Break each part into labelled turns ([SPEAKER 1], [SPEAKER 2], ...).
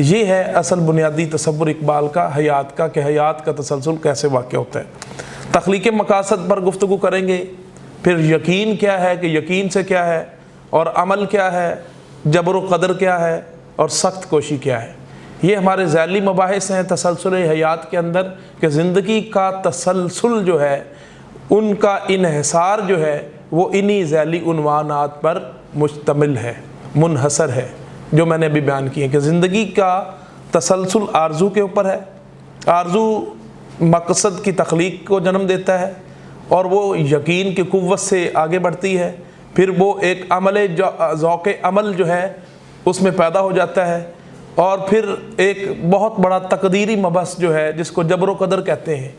[SPEAKER 1] یہ ہے اصل بنیادی تصور اقبال کا حیات کا، کہ حیات کا تسلسل کیسے واقع ہوتا ہے۔ تخلیق مقاصد پر گفتگو کریں گے، پھر یقین کیا ہے، کہ یقین سے کیا ہے، اور عمل کیا ہے، جبر و قدر کیا ہے، اور سخت کوشی کیا ہے۔ یہ ہمارے ذیلی مباحث ہیں تسلسل حیات کے اندر، کہ زندگی کا تسلسل جو ہے، ان کا انحصار جو ہے وہ انہی ذیلی عنوانات پر مشتمل ہے، منحصر ہے، جو میں نے ابھی بیان کیے کہ زندگی کا تسلسل آرزو کے اوپر ہے۔ آرزو مقصد کی تخلیق کو جنم دیتا ہے، اور وہ یقین کی قوت سے آگے بڑھتی ہے، پھر وہ ایک عمل ذوق عمل جو ہے اس میں پیدا ہو جاتا ہے، اور پھر ایک بہت بڑا تقدیری مبحث جو ہے جس کو جبر و قدر کہتے ہیں۔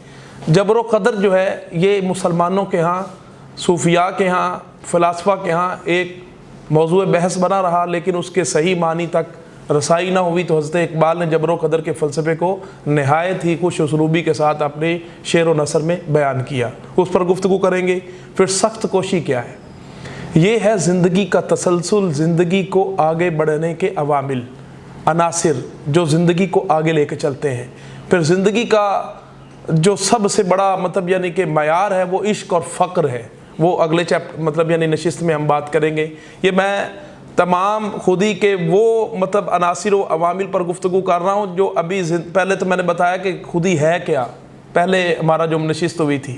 [SPEAKER 1] جبر و قدر جو ہے یہ مسلمانوں کے ہاں، صوفیاء کے ہاں، فلاسفہ کے ہاں ایک موضوع بحث بنا رہا، لیکن اس کے صحیح معنی تک رسائی نہ ہوئی، تو حضرت اقبال نے جبر و قدر کے فلسفے کو نہایت ہی خوش اسلوبی کے ساتھ اپنے شعر و نثر میں بیان کیا، اس پر گفتگو کریں گے۔ پھر سخت کوشی کیا ہے، یہ ہے زندگی کا تسلسل، زندگی کو آگے بڑھنے کے عوامل، عناصر جو زندگی کو آگے لے کے چلتے ہیں۔ پھر زندگی کا جو سب سے بڑا یعنی کہ معیار ہے وہ عشق اور فقر ہے، وہ اگلے یعنی نشست میں ہم بات کریں گے۔ یہ میں تمام خودی کے وہ عناصر و عوامل پر گفتگو کر رہا ہوں جو ابھی پہلے تو میں نے بتایا کہ خودی ہے کیا، پہلے ہمارا جو نشست ہوئی تھی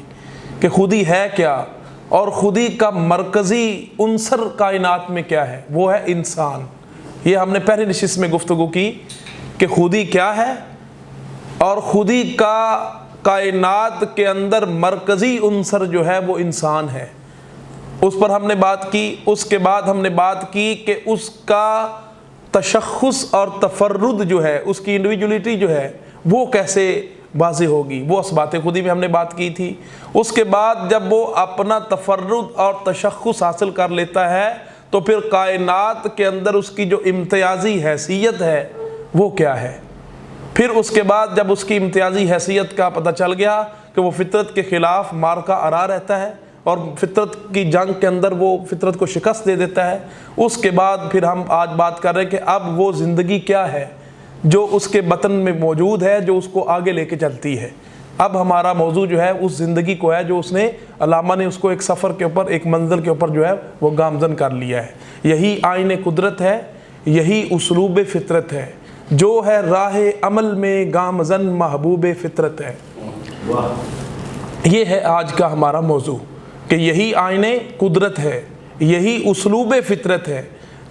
[SPEAKER 1] کہ خودی ہے کیا، اور خودی کا مرکزی عنصر کائنات میں کیا ہے، وہ ہے انسان۔ یہ ہم نے پہلی نشست میں گفتگو کی کہ خودی کیا ہے، اور خودی کا کائنات کے اندر مرکزی عنصر جو ہے وہ انسان ہے، اس پر ہم نے بات کی۔ اس کے بعد ہم نے بات کی کہ اس کا تشخص اور تفرد جو ہے، اس کی انڈیویجولیٹی جو ہے وہ کیسے واضح ہوگی، وہ اثبات خودی میں ہم نے بات کی تھی۔ اس کے بعد جب وہ اپنا تفرد اور تشخص حاصل کر لیتا ہے تو پھر کائنات کے اندر اس کی جو امتیازی حیثیت ہے وہ کیا ہے۔ پھر اس کے بعد جب اس کی امتیازی حیثیت کا پتہ چل گیا کہ وہ فطرت کے خلاف معرکہ آرا رہتا ہے، اور فطرت کی جنگ کے اندر وہ فطرت کو شکست دے دیتا ہے، اس کے بعد پھر ہم آج بات کر رہے ہیں کہ اب وہ زندگی کیا ہے جو اس کے بطن میں موجود ہے، جو اس کو آگے لے کے چلتی ہے۔ اب ہمارا موضوع جو ہے اس زندگی کو ہے جو اس نے، علامہ نے اس کو ایک سفر کے اوپر، ایک منزل کے اوپر جو ہے وہ گامزن کر لیا ہے۔ یہی آئین قدرت ہے، یہی اسلوب فطرت ہے، جو ہے راہ عمل میں گامزن محبوب فطرت ہے۔ یہ ہے آج کا ہمارا موضوع کہ یہی آئین قدرت ہے، یہی اسلوب فطرت ہے،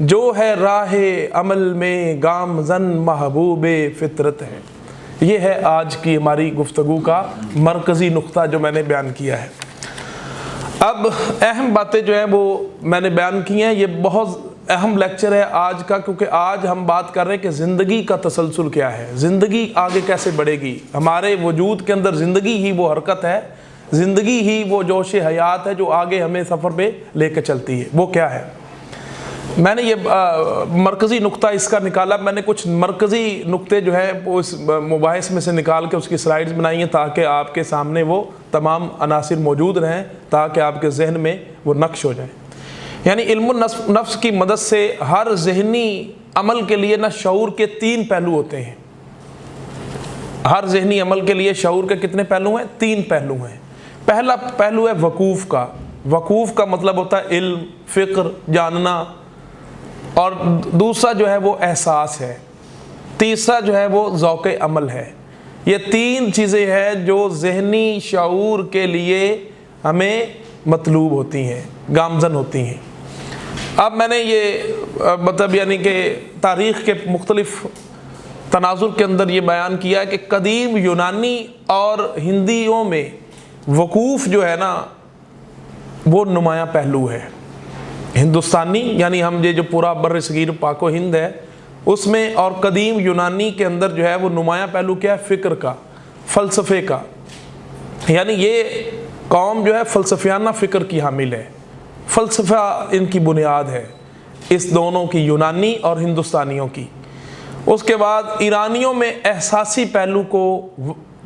[SPEAKER 1] جو ہے راہ عمل میں گامزن محبوب فطرت ہے۔ یہ ہے آج کی ہماری گفتگو کا مرکزی نقطہ جو میں نے بیان کیا ہے۔ اب اہم باتیں جو ہیں وہ میں نے بیان کی ہیں، یہ بہت اہم لیکچر ہے آج کا، کیونکہ آج ہم بات کر رہے ہیں کہ زندگی کا تسلسل کیا ہے، زندگی آگے کیسے بڑھے گی۔ ہمارے وجود کے اندر زندگی ہی وہ حرکت ہے، زندگی ہی وہ جوش حیات ہے جو آگے ہمیں سفر پہ لے کے چلتی ہے۔ وہ کیا ہے، میں نے یہ مرکزی نقطہ اس کا نکالا، میں نے کچھ مرکزی نقطے جو ہے وہ اس مباحث میں سے نکال کے اس کی سلائیڈز بنائی ہیں تاکہ آپ کے سامنے وہ تمام عناصر موجود رہیں، تاکہ آپ کے ذہن میں وہ نقش ہو جائیں۔ یعنی علم النفس کی مدد سے ہر ذہنی عمل کے لیے شعور کے 3 پہلو ہوتے ہیں۔ ہر ذہنی عمل کے لیے شعور کے کتنے پہلو ہیں؟ 3 پہلو ہیں۔ پہلا پہلو ہے وقوف کا۔ وقوف کا مطلب ہوتا ہے علم، فکر، جاننا، اور دوسرا جو ہے وہ احساس ہے، تیسرا جو ہے وہ ذوق عمل ہے۔ یہ 3 چیزیں ہیں جو ذہنی شعور کے لیے ہمیں مطلوب ہوتی ہیں، گامزن ہوتی ہیں۔ اب میں نے یہ یعنی کہ تاریخ کے مختلف تناظر کے اندر یہ بیان کیا ہے کہ قدیم یونانی اور ہندیوں میں وقوف جو ہے نا وہ نمایاں پہلو ہے۔ ہندوستانی یعنی ہم یہ جو پورا بر صغیر پاک و ہند ہے اس میں، اور قدیم یونانی کے اندر جو ہے وہ نمایاں پہلو کیا ہے؟ فکر کا، فلسفے کا۔ یعنی یہ قوم جو ہے فلسفیانہ فکر کی حامل ہے، فلسفہ ان کی بنیاد ہے، اس دونوں کی، یونانی اور ہندوستانیوں کی۔ اس کے بعد ایرانیوں میں احساسی پہلو کو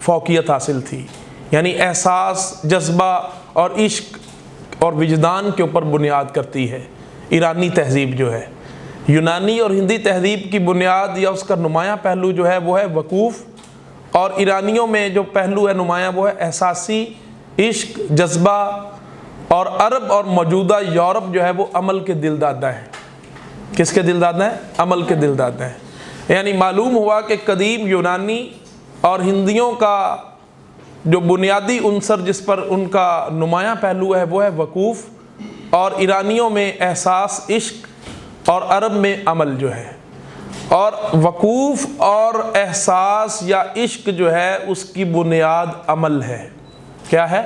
[SPEAKER 1] فوقیت حاصل تھی، یعنی احساس، جذبہ اور عشق اور وجدان کے اوپر بنیاد کرتی ہے ایرانی تہذیب جو ہے۔ یونانی اور ہندی تہذیب کی بنیاد یا اس کا نمایاں پہلو جو ہے وہ ہے وقوف، اور ایرانیوں میں جو پہلو ہے نمایاں وہ ہے احساسی، عشق، جذبہ، اور عرب اور موجودہ یورپ جو ہے وہ عمل کے دل دادہ ہیں۔ کس کے دل دادہ ہیں؟ عمل کے دل دادہ ہیں۔ یعنی معلوم ہوا کہ قدیم یونانی اور ہندیوں کا جو بنیادی عنصر جس پر ان کا نمایاں پہلو ہے وہ ہے وقوف، اور ایرانیوں میں احساس، عشق، اور عرب میں عمل جو ہے۔ اور وقوف اور احساس یا عشق جو ہے اس کی بنیاد عمل ہے۔ کیا ہے؟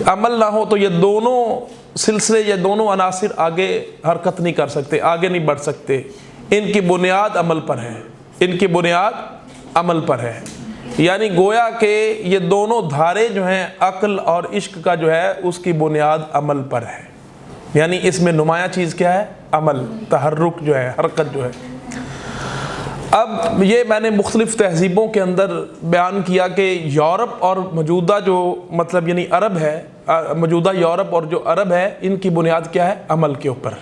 [SPEAKER 1] عمل نہ ہو تو یہ دونوں سلسلے، یہ دونوں عناصر آگے حرکت نہیں کر سکتے، آگے نہیں بڑھ سکتے۔ ان کی بنیاد عمل پر ہے، ان کی بنیاد عمل پر ہے۔ یعنی گویا کہ یہ دونوں دھارے جو ہیں عقل اور عشق کا جو ہے اس کی بنیاد عمل پر ہے۔ یعنی اس میں نمایاں چیز کیا ہے؟ عمل، تحرک جو ہے، حرکت جو ہے۔ اب یہ میں نے مختلف تہذیبوں کے اندر بیان کیا کہ یورپ اور موجودہ جو مطلب یعنی عرب ہے، موجودہ یورپ اور جو عرب ہے، ان کی بنیاد کیا ہے؟ عمل کے اوپر۔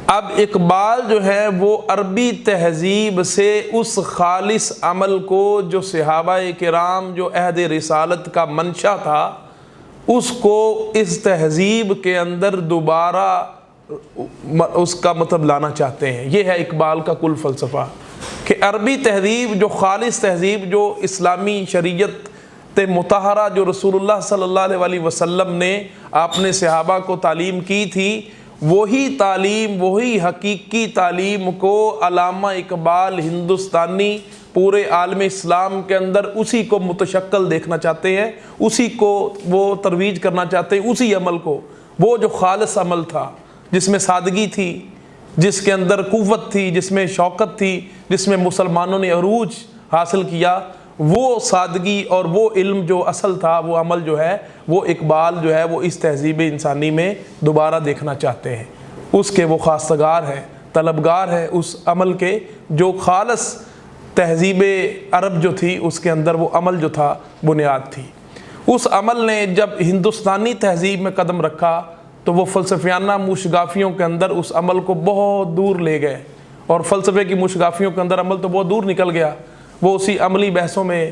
[SPEAKER 1] اب اقبال جو ہے وہ عربی تہذیب سے اس خالص عمل کو جو صحابہ کرام جو عہد رسالت کا منشا تھا اس کو اس تہذیب کے اندر دوبارہ اس کا مطلب لانا چاہتے ہیں۔ یہ ہے اقبال کا کل فلسفہ کہ عربی تہذیب جو خالص تہذیب جو اسلامی شریعت مطہرہ جو رسول اللہ صلی اللہ علیہ وسلم نے آپ نے صحابہ کو تعلیم کی تھی، وہی تعلیم، وہی حقیقی تعلیم کو علامہ اقبال ہندوستانی پورے عالم اسلام کے اندر اسی کو متشکل دیکھنا چاہتے ہیں، اسی کو وہ ترویج کرنا چاہتے ہیں، اسی عمل کو، وہ جو خالص عمل تھا جس میں سادگی تھی، جس کے اندر قوت تھی، جس میں شوقت تھی، جس میں مسلمانوں نے عروج حاصل کیا، وہ سادگی اور وہ علم جو اصل تھا، وہ عمل جو ہے وہ اقبال جو ہے وہ اس تہذیب انسانی میں دوبارہ دیکھنا چاہتے ہیں۔ اس کے وہ خواستگار ہیں، طلبگار ہیں اس عمل کے جو خالص تہذیب عرب جو تھی اس کے اندر وہ عمل جو تھا بنیاد تھی۔ اس عمل نے جب ہندوستانی تہذیب میں قدم رکھا تو وہ فلسفیانہ موشگافیوں کے اندر اس عمل کو بہت دور لے گئے، اور فلسفے کی موشگافیوں کے اندر عمل تو بہت دور نکل گیا، وہ اسی عملی بحثوں میں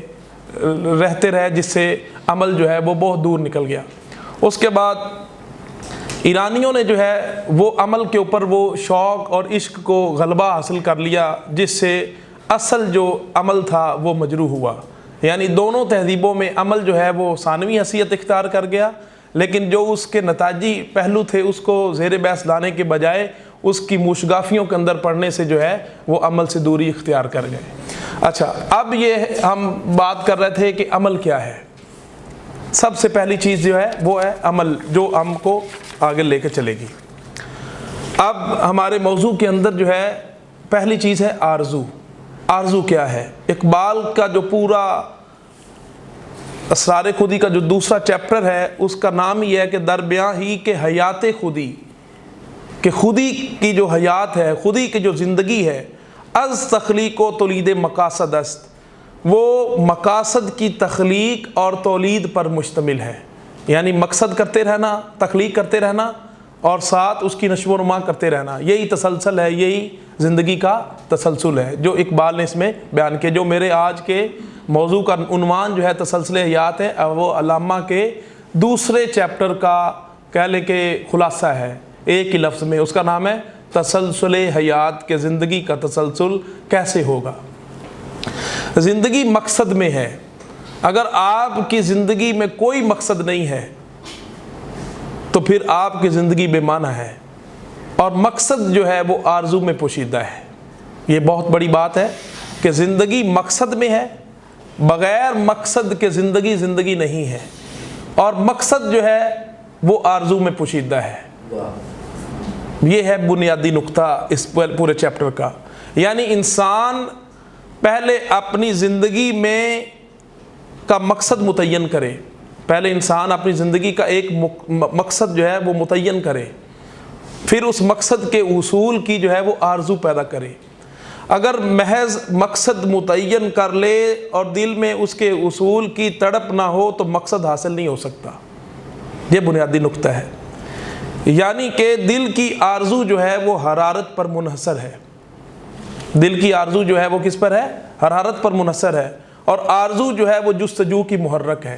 [SPEAKER 1] رہتے رہے جس سے عمل جو ہے وہ بہت دور نکل گیا۔ اس کے بعد ایرانیوں نے جو ہے وہ عمل کے اوپر وہ شوق اور عشق کو غلبہ حاصل کر لیا جس سے اصل جو عمل تھا وہ مجروح ہوا۔ یعنی دونوں تہذیبوں میں عمل جو ہے وہ ثانوی حیثیت اختیار کر گیا، لیکن جو اس کے نتائجی پہلو تھے اس کو زیر بحث لانے کے بجائے اس کی موشگافیوں کے اندر پڑھنے سے جو ہے وہ عمل سے دوری اختیار کر گئے۔ اچھا، اب یہ ہم بات کر رہے تھے کہ عمل کیا ہے۔ سب سے پہلی چیز جو ہے وہ ہے عمل، جو ہم کو آگے لے کے چلے گی۔ اب ہمارے موضوع کے اندر جو ہے پہلی چیز ہے آرزو۔ آرزو کیا ہے؟ اقبال کا جو پورا اسرار خودی کا جو دوسرا چیپٹر ہے اس کا نام یہ ہے کہ دربیاں ہی کے حیات خودی، کہ خودی کی جو حیات ہے، خودی کی جو زندگی ہے، از تخلیق و تولید مقاصد است، وہ مقاصد کی تخلیق اور تولید پر مشتمل ہے۔ یعنی مقصد کرتے رہنا، تخلیق کرتے رہنا، اور ساتھ اس کی نشو و نما کرتے رہنا، یہی تسلسل ہے، یہی زندگی کا تسلسل ہے جو اقبال نے اس میں بیان کیا۔ جو میرے آج کے موضوع کا عنوان جو ہے تسلسل حیات ہے، وہ علامہ کے دوسرے چیپٹر کا کہہ لے کہ خلاصہ ہے، ایک ہی لفظ میں، اس کا نام ہے تسلسل حیات، کہ زندگی کا تسلسل کیسے ہوگا۔ زندگی مقصد میں ہے۔ اگر آپ کی زندگی میں کوئی مقصد نہیں ہے تو پھر آپ کی زندگی بے معنی ہے، اور مقصد جو ہے وہ آرزو میں پوشیدہ ہے۔ یہ بہت بڑی بات ہے کہ زندگی مقصد میں ہے، بغیر مقصد کے زندگی زندگی نہیں ہے، اور مقصد جو ہے وہ آرزو میں پوشیدہ ہے۔ یہ ہے بنیادی نقطہ اس پورے چیپٹر کا۔ یعنی انسان پہلے اپنی زندگی میں کا مقصد متعین کرے، پہلے انسان اپنی زندگی کا ایک مقصد جو ہے وہ متعین کرے، پھر اس مقصد کے حصول کی جو ہے وہ آرزو پیدا کرے۔ اگر محض مقصد متعین کر لے اور دل میں اس کے حصول کی تڑپ نہ ہو تو مقصد حاصل نہیں ہو سکتا۔ یہ بنیادی نقطہ ہے۔ یعنی کہ دل کی آرزو جو ہے وہ حرارت پر منحصر ہے. دل کی آرزو جو ہے وہ کس پر ہے؟ حرارت پر منحصر ہے. اور آرزو جو ہے وہ جستجو کی محرک ہے.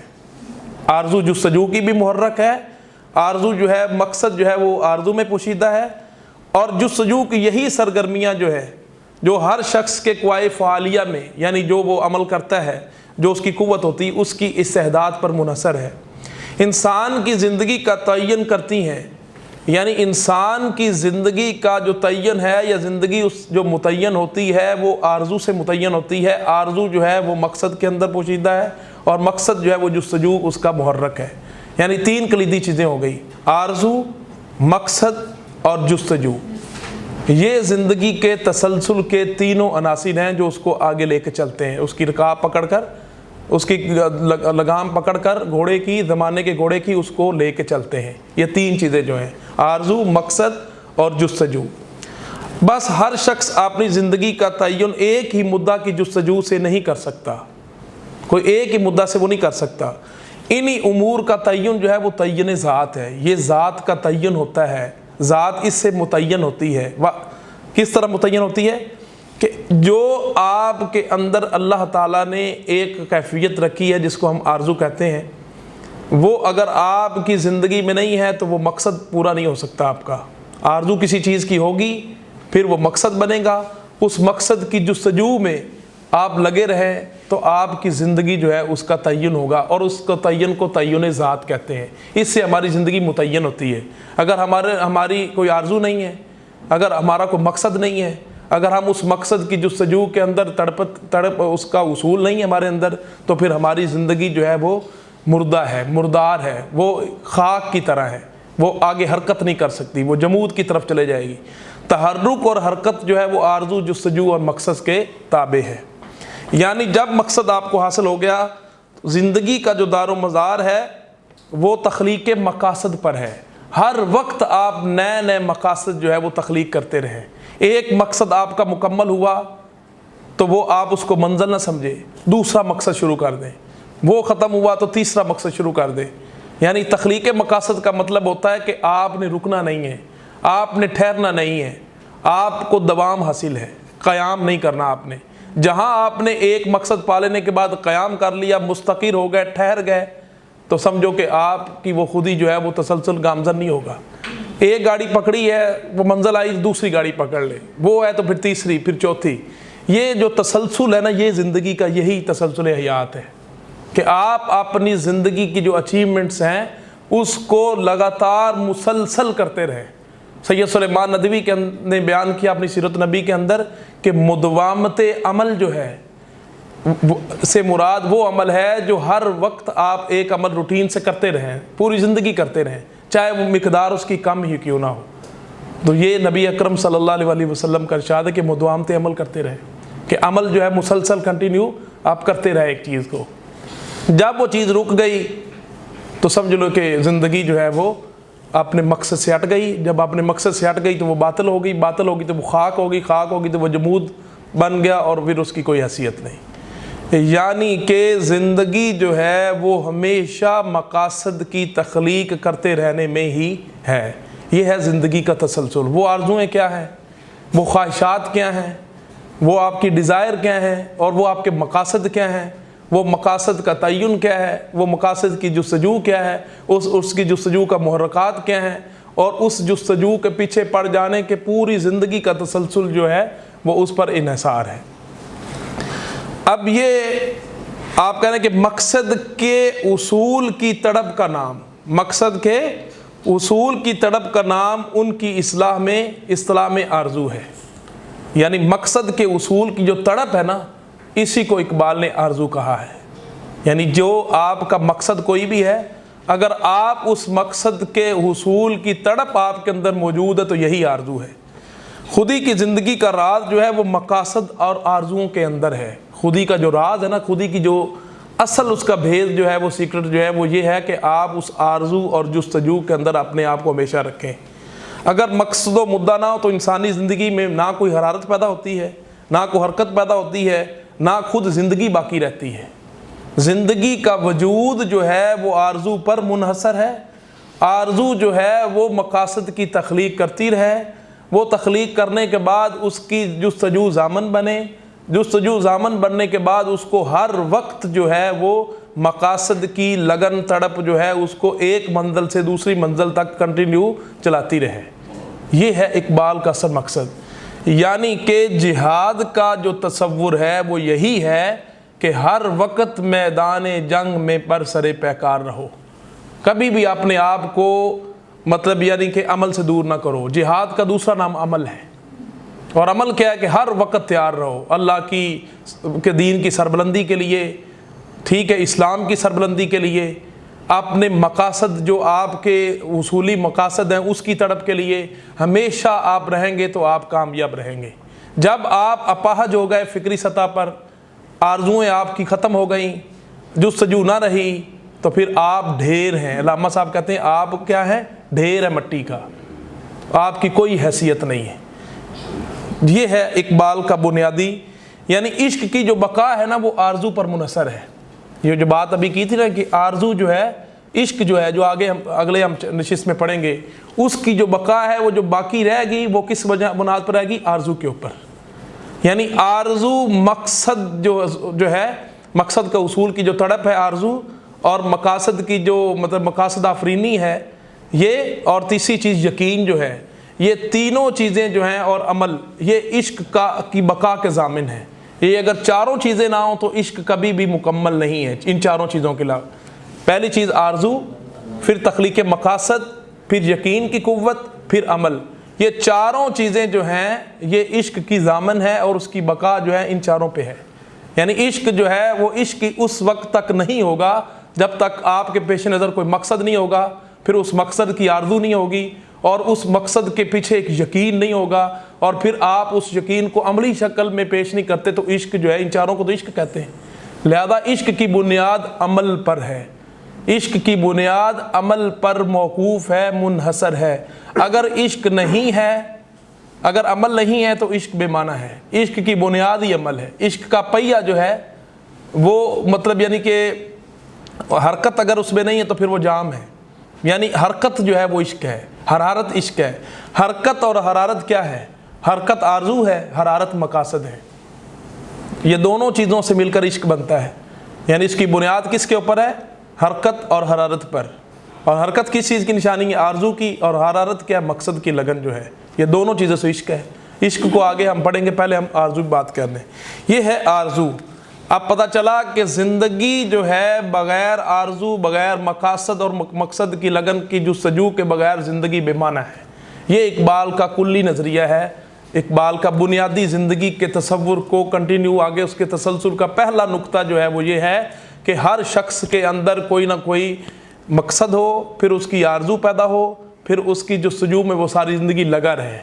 [SPEAKER 1] آرزو جستجو کی بھی محرک ہے. آرزو جو ہے مقصد جو ہے وہ آرزو میں پوشیدہ ہے. اور جستجو کی یہی سرگرمیاں جو ہے جو ہر شخص کے قوائے فعالیہ میں، یعنی جو وہ عمل کرتا ہے، جو اس کی قوت ہوتی ہے، اس کی استعداد پر منحصر ہے. انسان کی زندگی کا تعین کرتی ہیں، یعنی انسان کی زندگی کا جو تعین ہے یا زندگی اس جو متعین ہوتی ہے وہ آرزو سے متعین ہوتی ہے. آرزو جو ہے وہ مقصد کے اندر پوشیدہ ہے اور مقصد جو ہے وہ جستجو اس کا محرک ہے. یعنی تین کلیدی چیزیں ہو گئی: آرزو، مقصد اور جستجو. یہ زندگی کے تسلسل کے تینوں عناصر ہیں جو اس کو آگے لے کے چلتے ہیں. اس کی رکاب پکڑ کر، اس کی لگام پکڑ کر گھوڑے کی، زمانے کے گھوڑے کی، اس کو لے کے چلتے ہیں. یہ تین چیزیں جو ہیں، آرزو، مقصد اور جستجو. بس ہر شخص اپنی زندگی کا تعین ایک ہی مدعا کی جستجو سے نہیں کر سکتا. کوئی ایک ہی مدعا سے وہ نہیں کر سکتا. انہی امور کا تعین جو ہے وہ تعین ذات ہے. یہ ذات کا تعین ہوتا ہے. ذات اس سے متعین ہوتی ہے. کس طرح متعین ہوتی ہے؟ کہ جو آپ کے اندر اللہ تعالیٰ نے ایک کیفیت رکھی ہے جس کو ہم آرزو کہتے ہیں، وہ اگر آپ کی زندگی میں نہیں ہے تو وہ مقصد پورا نہیں ہو سکتا آپ کا. آرزو کسی چیز کی ہوگی، پھر وہ مقصد بنے گا. اس مقصد کی جستجو میں آپ لگے رہیں تو آپ کی زندگی جو ہے اس کا تعین ہوگا، اور اس کو تعین کو تعین ذات کہتے ہیں. اس سے ہماری زندگی متعین ہوتی ہے. اگر ہماری کوئی آرزو نہیں ہے، اگر ہمارا کوئی مقصد نہیں ہے، اگر ہم اس مقصد کی جستجو کے اندر تڑپ اس کا اصول نہیں ہے ہمارے اندر، تو پھر ہماری زندگی جو ہے وہ مردہ ہے، مردار ہے، وہ خاک کی طرح ہے. وہ آگے حرکت نہیں کر سکتی، وہ جمود کی طرف چلے جائے گی. تحرک اور حرکت جو ہے وہ آرزو، جستجو اور مقصد کے تابع ہے. یعنی جب مقصد آپ کو حاصل ہو گیا، زندگی کا جو دار و مزار ہے وہ تخلیق مقاصد پر ہے. ہر وقت آپ نئے نئے مقاصد جو ہے وہ تخلیق کرتے رہیں. ایک مقصد آپ کا مکمل ہوا تو وہ آپ اس کو منزل نہ سمجھے، دوسرا مقصد شروع کر دیں. وہ ختم ہوا تو تیسرا مقصد شروع کر دیں. یعنی تخلیق مقاصد کا مطلب ہوتا ہے کہ آپ نے رکنا نہیں ہے، آپ نے ٹھہرنا نہیں ہے، آپ کو دوام حاصل ہے، قیام نہیں کرنا. آپ نے جہاں آپ نے ایک مقصد پا لینے کے بعد قیام کر لیا، مستقر ہو گئے، ٹھہر گئے، تو سمجھو کہ آپ کی وہ خودی جو ہے وہ تسلسل گامزن نہیں ہوگا. ایک گاڑی پکڑی ہے، وہ منزل آئی، دوسری گاڑی پکڑ لے، وہ ہے تو پھر تیسری، پھر چوتھی. یہ جو تسلسل ہے نا، یہ زندگی کا یہی تسلسل حیات ہے کہ آپ اپنی زندگی کی جو اچیومنٹس ہیں اس کو لگاتار مسلسل کرتے رہیں. سید سلیمان ندوی نے بیان کیا اپنی سیرت نبی کے اندر کہ مداومت عمل جو ہے سے مراد وہ عمل ہے جو ہر وقت آپ ایک عمل روٹین سے کرتے رہیں، پوری زندگی کرتے رہیں، چاہے وہ مقدار اس کی کم ہی کیوں نہ ہو. تو یہ نبی اکرم صلی اللہ علیہ وسلم کا ارشاد ہے کہ مداومت عمل کرتے رہیں، کہ عمل جو ہے مسلسل کنٹینیو آپ کرتے رہے ایک چیز کو. جب وہ چیز رک گئی تو سمجھ لو کہ زندگی جو ہے وہ اپنے مقصد سے ہٹ گئی. جب اپنے مقصد سے ہٹ گئی تو وہ باطل ہو گئی، باطل ہوگی تو وہ خاک ہوگی، خاک ہوگی تو وہ جمود بن گیا، اور پھر اس کی کوئی حیثیت نہیں. یعنی کہ زندگی جو ہے وہ ہمیشہ مقاصد کی تخلیق کرتے رہنے میں ہی ہے. یہ ہے زندگی کا تسلسل. وہ آرزویں کیا ہیں، وہ خواہشات کیا ہیں، وہ آپ کی ڈیزائر کیا ہیں، اور وہ آپ کے مقاصد کیا ہیں، وہ مقاصد کا تعین کیا ہے، وہ مقاصد کی جستجو کیا ہے، اس کی جستجو کا محرکات کیا ہیں، اور اس جستجو کے پیچھے پڑ جانے کے پوری زندگی کا تسلسل جو ہے وہ اس پر انحصار ہے. اب یہ آپ کہہ رہے ہیں کہ مقصد کے اصول کی تڑپ کا نام، مقصد کے اصول کی تڑپ کا نام ان کی اصطلاح میں آرزو ہے. یعنی مقصد کے اصول کی جو تڑپ ہے نا، اسی کو اقبال نے آرزو کہا ہے. یعنی جو آپ کا مقصد کوئی بھی ہے، اگر آپ اس مقصد کے حصول کی تڑپ آپ کے اندر موجود ہے تو یہی آرزو ہے. خودی کی زندگی کا راز جو ہے وہ مقاصد اور آرزوؤں کے اندر ہے. خودی کا جو راز ہے نا، خودی کی جو اصل اس کا بھید جو ہے، وہ سیکرٹ جو ہے وہ یہ ہے کہ آپ اس آرزو اور جستجو کے اندر اپنے آپ کو ہمیشہ رکھیں. اگر مقصد و مدعا نہ ہو تو انسانی زندگی میں نہ کوئی حرارت پیدا ہوتی ہے، نہ کوئی حرکت پیدا ہوتی ہے، نہ خود زندگی باقی رہتی ہے. زندگی کا وجود جو ہے وہ آرزو پر منحصر ہے. آرزو جو ہے وہ مقاصد کی تخلیق کرتی رہے، وہ تخلیق کرنے کے بعد اس کی جستجو ضامن بنے، جستجو ضامن بننے کے بعد اس کو ہر وقت جو ہے وہ مقاصد کی لگن تڑپ جو ہے اس کو ایک منزل سے دوسری منزل تک کنٹینیو چلاتی رہے۔ یہ ہے اقبال کا اصل مقصد، یعنی کہ جہاد کا جو تصور ہے وہ یہی ہے کہ ہر وقت میدان جنگ میں پر سر پیکار رہو، کبھی بھی اپنے آپ کو مطلب یعنی کہ عمل سے دور نہ کرو۔ جہاد کا دوسرا نام عمل ہے، اور عمل کیا ہے کہ ہر وقت تیار رہو اللہ کے دین کی سربلندی کے لیے، ٹھیک ہے، اسلام کی سربلندی کے لیے، اپنے مقاصد جو آپ کے اصولی مقاصد ہیں اس کی تڑپ کے لیے ہمیشہ آپ رہیں گے تو آپ کامیاب رہیں گے۔ جب آپ اپاہج ہو گئے فکری سطح پر، آرزوئیں آپ کی ختم ہو گئیں، جستجو نہ رہی، تو پھر آپ ڈھیر ہیں۔ علامہ صاحب کہتے ہیں آپ کیا ہیں؟ ڈھیر ہے مٹی کا، آپ کی کوئی حیثیت نہیں ہے۔ یہ ہے اقبال کا بنیادی، یعنی عشق کی جو بقا ہے نا وہ آرزو پر منحصر ہے۔ یہ جو بات ابھی کی تھی نا کہ آرزو جو ہے، عشق جو ہے، جو اگلے ہم نشست میں پڑھیں گے، اس کی جو بقا ہے وہ جو باقی رہے گی وہ کس بنیاد پر رہے گی؟ آرزو کے اوپر۔ یعنی آرزو مقصد جو ہے، مقصد کا اصول کی جو تڑپ ہے آرزو، اور مقاصد کی جو مطلب مقاصد آفرینی ہے یہ، اور تیسری چیز یقین جو ہے، یہ تینوں چیزیں جو ہیں اور عمل، یہ عشق کی بقا کے ضامن ہیں۔ یہ اگر چاروں چیزیں نہ ہوں تو عشق کبھی بھی مکمل نہیں ہے۔ ان چاروں چیزوں کے علاوہ پہلی چیز آرزو، پھر تخلیق مقاصد، پھر یقین کی قوت، پھر عمل، یہ چاروں چیزیں جو ہیں یہ عشق کی ضامن ہے، اور اس کی بقا جو ہے ان چاروں پہ ہے۔ یعنی عشق جو ہے وہ عشق اس وقت تک نہیں ہوگا جب تک آپ کے پیش نظر کوئی مقصد نہیں ہوگا، پھر اس مقصد کی آرزو نہیں ہوگی، اور اس مقصد کے پیچھے ایک یقین نہیں ہوگا، اور پھر آپ اس یقین کو عملی شکل میں پیش نہیں کرتے، تو عشق جو ہے، ان چاروں کو تو عشق کہتے ہیں۔ لہذا عشق کی بنیاد عمل پر ہے، عشق کی بنیاد عمل پر موقوف ہے، منحصر ہے۔ اگر عشق نہیں ہے، اگر عمل نہیں ہے تو عشق بے معنی ہے۔ عشق کی بنیاد ہی عمل ہے۔ عشق کا پہیہ جو ہے وہ مطلب یعنی کہ حرکت اگر اس میں نہیں ہے تو پھر وہ جام ہے، یعنی حرکت جو ہے وہ عشق ہے، حرارت عشق ہے۔ حرکت اور حرارت کیا ہے؟ حرکت آرزو ہے، حرارت مقاصد ہے۔ یہ دونوں چیزوں سے مل کر عشق بنتا ہے، یعنی اس کی بنیاد کس کے اوپر ہے؟ حرکت اور حرارت پر۔ اور حرکت کس چیز کی نشانی ہے؟ آرزو کی، اور حرارت کیا؟ مقصد کی لگن جو ہے۔ یہ دونوں چیزوں سے عشق ہے۔ عشق کو آگے ہم پڑھیں گے، پہلے ہم آرزو کی بات کر لیں۔ یہ ہے آرزو۔ اب پتہ چلا کہ زندگی جو ہے بغیر آرزو، بغیر مقاصد اور مقصد کی لگن کی جستجو کے بغیر زندگی بے معنی ہے۔ یہ اقبال کا کلی نظریہ ہے، اقبال کا بنیادی زندگی کے تصور کو کنٹینیو آگے اس کے تسلسل کا پہلا نقطہ جو ہے وہ یہ ہے کہ ہر شخص کے اندر کوئی نہ کوئی مقصد ہو، پھر اس کی آرزو پیدا ہو، پھر اس کی جستجو میں وہ ساری زندگی لگا رہے۔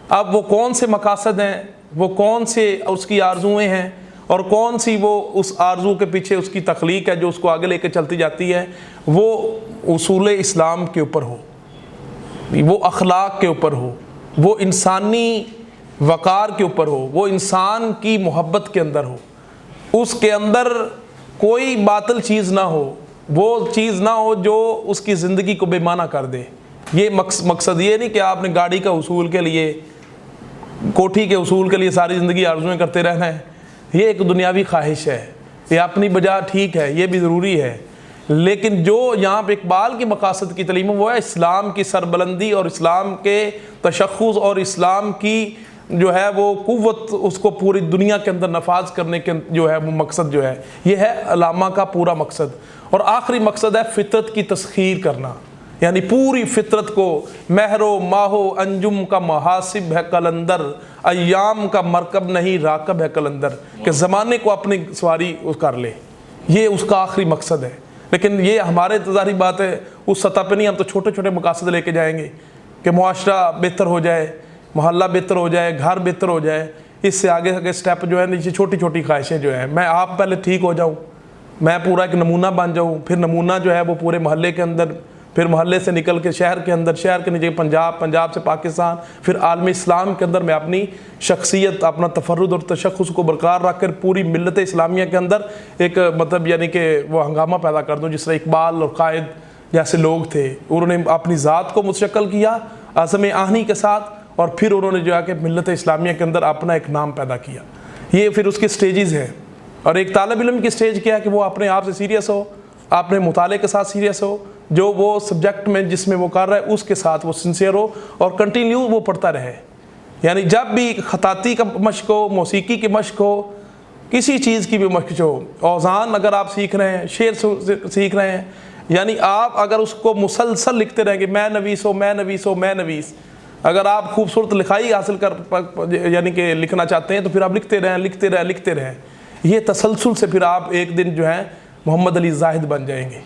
[SPEAKER 1] اب وہ کون سے مقاصد ہیں، وہ کون سے اس کی آرزویں ہیں، اور کون سی وہ اس آرزو کے پیچھے اس کی تخلیق ہے جو اس کو آگے لے کے چلتی جاتی ہے، وہ اصول اسلام کے اوپر ہو، وہ اخلاق کے اوپر ہو، وہ انسانی وقار کے اوپر ہو، وہ انسان کی محبت کے اندر ہو، اس کے اندر کوئی باطل چیز نہ ہو، وہ چیز نہ ہو جو اس کی زندگی کو بے معنی کر دے۔ یہ مقصد یہ نہیں کہ آپ نے گاڑی کا اصول کے لیے، کوٹھی کے اصول کے لیے ساری زندگی آرزویں کرتے رہنا ہے۔ یہ ایک دنیاوی خواہش ہے، یہ اپنی بجا ٹھیک ہے، یہ بھی ضروری ہے، لیکن جو یہاں پہ اقبال کی مقاصد کی تعلیم وہ ہے اسلام کی سربلندی اور اسلام کے تشخص اور اسلام کی جو ہے وہ قوت، اس کو پوری دنیا کے اندر نفاذ کرنے کے جو ہے وہ مقصد جو ہے، یہ ہے علامہ کا پورا مقصد۔ اور آخری مقصد ہے فطرت کی تسخیر کرنا، یعنی پوری فطرت کو، مہر و ماہ و انجم کا محاسب ہے قلندر، ایام کا مرکب نہیں راکب ہے قلندر، کہ زمانے کو اپنی سواری کر لے، یہ اس کا آخری مقصد ہے۔ لیکن یہ ہمارے ظاہری بات ہے، اس سطح پہ نہیں، ہم تو چھوٹے چھوٹے مقاصد لے کے جائیں گے کہ معاشرہ بہتر ہو جائے، محلہ بہتر ہو جائے، گھر بہتر ہو جائے۔ اس سے آگے آگے سٹیپ جو ہے نیچے چھوٹی چھوٹی خواہشیں جو ہیں، میں آپ پہلے ٹھیک ہو جاؤں، میں پورا ایک نمونہ بن جاؤں، پھر نمونہ جو ہے وہ پورے محلے کے اندر، پھر محلے سے نکل کے شہر کے اندر، شہر کے نیچے پنجاب، پنجاب سے پاکستان، پھر عالم اسلام کے اندر میں اپنی شخصیت، اپنا تفرد اور تشخص کو برقرار رکھ کر پوری ملت اسلامیہ کے اندر ایک مطلب یعنی کہ وہ ہنگامہ پیدا کر دوں، جس طرح اقبال اور قائد جیسے لوگ تھے، انہوں نے اپنی ذات کو مستشکل کیا عزم آہنی کے ساتھ، اور پھر انہوں نے جو ہے کہ ملت اسلامیہ کے اندر اپنا ایک نام پیدا کیا۔ یہ پھر اس کے سٹیجز ہیں، اور ایک طالب علم کی سٹیج کیا ہے کہ وہ اپنے آپ سے سیریس ہو، اپنے مطالعے کے ساتھ سیریس ہو، جو وہ سبجیکٹ میں جس میں وہ کر رہا ہے اس کے ساتھ وہ سنسیئر ہو اور کنٹینیو وہ پڑھتا رہے۔ یعنی جب بھی خطاطی کا مشق ہو، موسیقی کی مشق ہو، کسی چیز کی بھی مشق ہو، اوزان اگر آپ سیکھ رہے ہیں، شعر سیکھ رہے ہیں، یعنی آپ اگر اس کو مسلسل لکھتے رہیں گے، میں نویس ہو میں نویس ہو میں نویس، اگر آپ خوبصورت لکھائی حاصل یعنی کہ لکھنا چاہتے ہیں تو پھر آپ لکھتے رہیں لکھتے رہیں لکھتے رہیں، یہ تسلسل سے پھر آپ ایک دن جو ہے محمد علی زاہد بن جائیں گے۔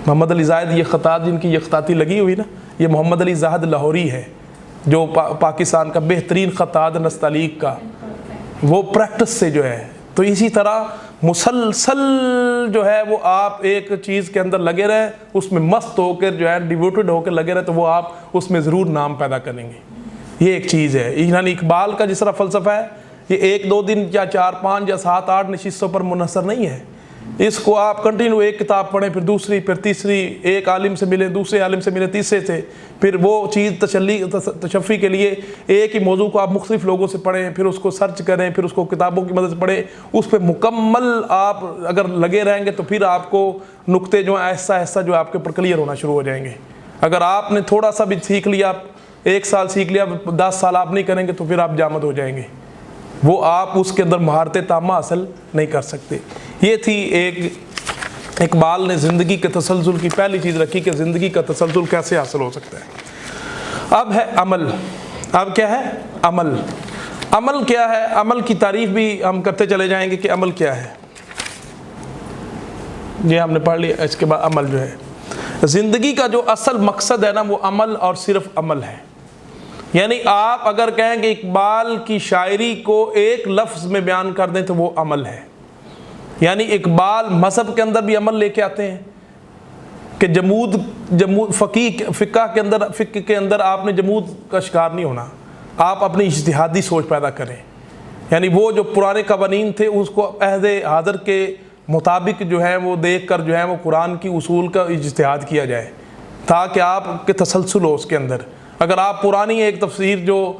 [SPEAKER 1] محمد علی زاہد، یہ خطاط جن کی یہ خطاطی لگی ہوئی نا، یہ محمد علی زاہد لاہوری ہے، جو پاکستان کا بہترین خطاط نستعلیق کا، وہ پریکٹس سے جو ہے۔ تو اسی طرح مسلسل جو ہے وہ آپ ایک چیز کے اندر لگے رہیں، اس میں مست ہو کر جو ہے ڈیووٹڈ ہو کے لگے رہیں، تو وہ آپ اس میں ضرور نام پیدا کریں گے۔ یہ ایک چیز ہے۔ یعنی اقبال کا جس طرح فلسفہ ہے، یہ 1-2 دن یا 4-5 یا 7-8 نشستوں پر منحصر نہیں ہے، اس کو آپ کنٹینیو ایک کتاب پڑھیں، پھر دوسری، پھر تیسری، ایک عالم سے ملیں، دوسرے عالم سے ملیں، تیسرے سے، پھر وہ چیز تشفی کے لیے ایک ہی موضوع کو آپ مختلف لوگوں سے پڑھیں، پھر اس کو سرچ کریں، پھر اس کو کتابوں کی مدد سے پڑھیں، اس پہ مکمل آپ اگر لگے رہیں گے تو پھر آپ کو نقطے جو آہستہ آہستہ جو آپ کے اوپر کلیئر ہونا شروع ہو جائیں گے۔ اگر آپ نے تھوڑا سا بھی سیکھ لیا، 1 سال سیکھ لیا، 10 سال آپ نہیں کریں گے تو پھر آپ جامد ہو جائیں گے، وہ آپ اس کے اندر مہارت تامہ حاصل نہیں کر سکتے۔ یہ تھی ایک اقبال نے زندگی کے تسلسل کی پہلی چیز رکھی کہ زندگی کا تسلسل کیسے حاصل ہو سکتا ہے۔ اب ہے عمل۔ اب کیا ہے؟ عمل۔ عمل کیا ہے؟ عمل کی تعریف بھی ہم کرتے چلے جائیں گے کہ عمل کیا ہے۔ یہ ہم نے پڑھ لیا، اس کے بعد عمل جو ہے زندگی کا جو اصل مقصد ہے نا، وہ عمل اور صرف عمل ہے۔ یعنی آپ اگر کہیں کہ اقبال کی شاعری کو ایک لفظ میں بیان کر دیں تو وہ عمل ہے۔ یعنی اقبال مذہب کے اندر بھی عمل لے کے آتے ہیں کہ فقہ کے اندر آپ نے جمود کا شکار نہیں ہونا، آپ اپنی اجتہادی سوچ پیدا کریں۔ یعنی وہ جو پرانے قوانین تھے اس کو عہد حاضر کے مطابق جو ہے وہ دیکھ کر جو ہے وہ قرآن کی اصول کا اجتہاد کیا جائے، تاکہ آپ کے تسلسل ہو اس کے اندر۔ اگر آپ پرانی ایک تفسیر جو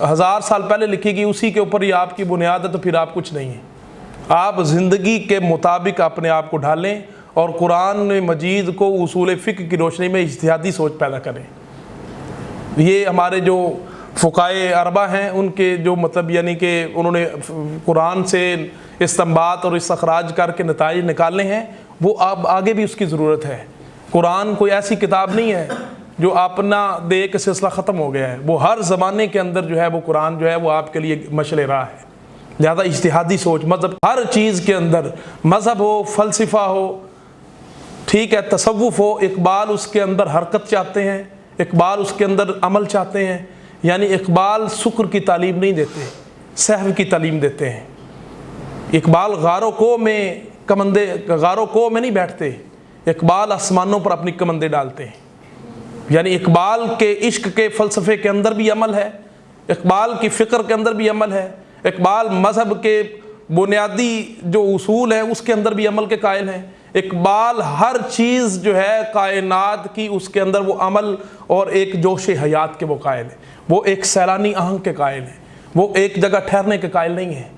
[SPEAKER 1] 1000 سال پہلے لکھی گئی اسی کے اوپر ہی آپ کی بنیاد ہے تو پھر آپ کچھ نہیں ہیں۔ آپ زندگی کے مطابق اپنے آپ کو ڈھالیں اور قرآن مجید کو اصول فقہ کی روشنی میں اجتہادی سوچ پیدا کریں۔ یہ ہمارے جو فقہائے اربعہ ہیں ان کے جو مطلب یعنی کہ انہوں نے قرآن سے استنباط اور استخراج کر کے نتائج نکالنے ہیں، وہ اب آگے بھی اس کی ضرورت ہے۔ قرآن کوئی ایسی کتاب نہیں ہے جو اپنا دے کے سلسلہ ختم ہو گیا ہے، وہ ہر زمانے کے اندر جو ہے وہ قرآن جو ہے وہ آپ کے لیے مشعل راہ ہے۔ لہذا اجتہادی سوچ، مذہب ہر چیز کے اندر، مذہب ہو، فلسفہ ہو، ٹھیک ہے، تصوف ہو، اقبال اس کے اندر حرکت چاہتے ہیں، اقبال اس کے اندر عمل چاہتے ہیں۔ یعنی اقبال سکر کی تعلیم نہیں دیتے، سہو کی تعلیم دیتے ہیں۔ اقبال غار و کوہ میں نہیں بیٹھتے، اقبال آسمانوں پر اپنی کمندیں ڈالتے ہیں۔ یعنی اقبال کے عشق کے فلسفے کے اندر بھی عمل ہے، اقبال کی فکر کے اندر بھی عمل ہے، اقبال مذہب کے بنیادی جو اصول ہیں اس کے اندر بھی عمل کے قائل ہیں۔ اقبال ہر چیز جو ہے کائنات کی اس کے اندر وہ عمل اور ایک جوش حیات کے وہ قائل ہیں، وہ ایک سیلانی آہنگ کے قائل ہیں، وہ ایک جگہ ٹھہرنے کے قائل نہیں ہیں،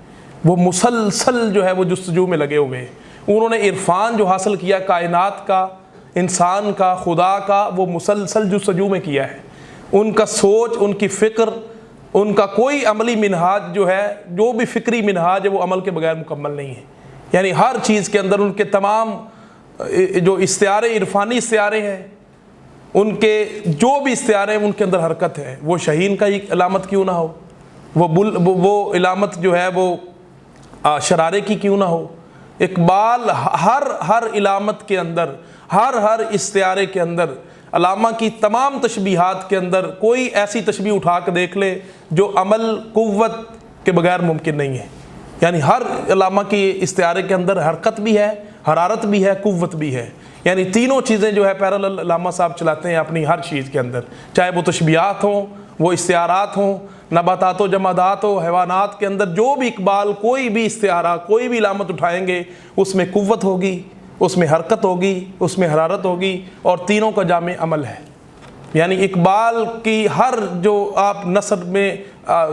[SPEAKER 1] وہ مسلسل جو ہے وہ جستجو میں لگے ہوئے ہیں۔ انہوں نے عرفان جو حاصل کیا کائنات کا، انسان کا، خدا کا، وہ مسلسل جستجو میں کیا ہے۔ ان کا سوچ، ان کی فکر، ان کا کوئی عملی منہاج جو ہے، جو بھی فکری منہاج ہے وہ عمل کے بغیر مکمل نہیں ہے۔ یعنی ہر چیز کے اندر ان کے تمام جو استعارے، عرفانی استعارے ہیں، ان کے جو بھی استعارے ہیں ان کے اندر حرکت ہے۔ وہ شہین کا ایک علامت کیوں نہ ہو، وہ علامت جو ہے وہ شرارے کی کیوں نہ ہو، اقبال ہر علامت کے اندر، ہر استعارے کے اندر، علامہ کی تمام تشبیہات کے اندر کوئی ایسی تشبیہ اٹھا کے دیکھ لے جو عمل قوت کے بغیر ممکن نہیں ہے۔ یعنی ہر علامہ کی استعارے کے اندر حرکت بھی ہے، حرارت بھی ہے، قوت بھی ہے۔ یعنی تینوں چیزیں جو ہے پیرالل علامہ صاحب چلاتے ہیں اپنی ہر چیز کے اندر، چاہے وہ تشبیہات ہوں، وہ استعارات ہوں، نباتات و جمادات و حیوانات کے اندر جو بھی اقبال کوئی بھی استعارہ، کوئی بھی علامت اٹھائیں گے اس میں قوت ہوگی، اس میں حرکت ہوگی، اس میں حرارت ہوگی، اور تینوں کا جامع عمل ہے۔ یعنی اقبال کی ہر جو آپ نثر میں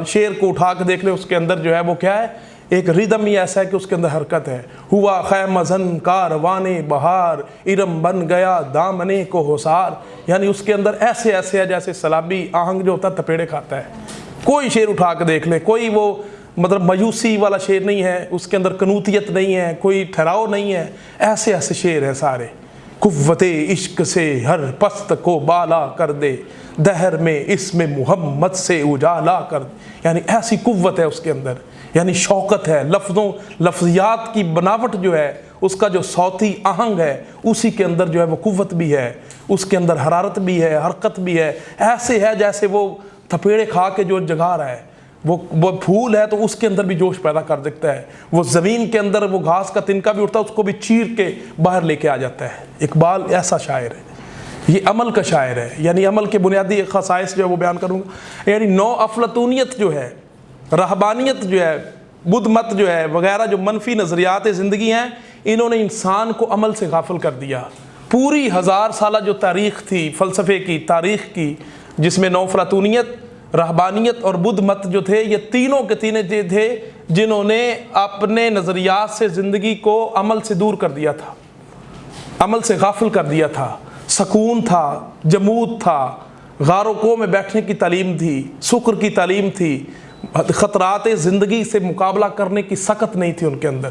[SPEAKER 1] شعر کو اٹھا کے دیکھ لیں، اس کے اندر جو ہے وہ کیا ہے، ایک ردم ہی ایسا ہے کہ اس کے اندر حرکت ہے۔ ہوا خیمہ زن کاروان بہار، ارم بن گیا دامنے کو حسار۔ یعنی اس کے اندر ایسے ایسے ہے جیسے سلابی آہنگ جو ہوتا ہے تپیڑے کھاتا ہے۔ کوئی شعر اٹھا کے دیکھ لیں، کوئی وہ مطلب مایوسی والا شعر نہیں ہے، اس کے اندر قنوتیت نہیں ہے، کوئی ٹھہراؤ نہیں ہے، ایسے ایسے شعر ہیں سارے۔ قوت عشق سے ہر پست کو بالا کر دے، دہر میں اس میں محمد سے اجالا کر دے۔ یعنی ایسی قوت ہے اس کے اندر، یعنی شوقت ہے، لفظیات کی بناوٹ جو ہے، اس کا جو صوتی آہنگ ہے، اسی کے اندر جو ہے وہ قوت بھی ہے، اس کے اندر حرارت بھی ہے، حرکت بھی ہے۔ ایسے ہے جیسے وہ تھپیڑے کھا کے جو جگا رہا ہے، وہ پھول ہے تو اس کے اندر بھی جوش پیدا کر دیتا ہے، وہ زمین کے اندر وہ گھاس کا تنکا بھی اٹھتا ہے، اس کو بھی چیر کے باہر لے کے آ جاتا ہے۔ اقبال ایسا شاعر ہے، یہ عمل کا شاعر ہے۔ یعنی عمل کے بنیادی خصائص جو ہے وہ بیان کروں گا۔ یعنی نو افلاطونیت جو ہے، رہبانیت جو ہے، بدھ مت جو ہے وغیرہ، جو منفی نظریات زندگی ہیں، انہوں نے انسان کو عمل سے غافل کر دیا۔ پوری 1000 سالہ جو تاریخ تھی فلسفے کی، تاریخ کی، جس میں نو افلاطونیت، رہبانیت اور بدھ مت جو تھے، یہ تینوں کے تینے تھے جنہوں نے اپنے نظریات سے زندگی کو عمل سے دور کر دیا تھا، عمل سے غافل کر دیا تھا۔ سکون تھا، جمود تھا، غار و کو میں بیٹھنے کی تعلیم تھی، شکر کی تعلیم تھی، خطرات زندگی سے مقابلہ کرنے کی سخت نہیں تھی ان کے اندر۔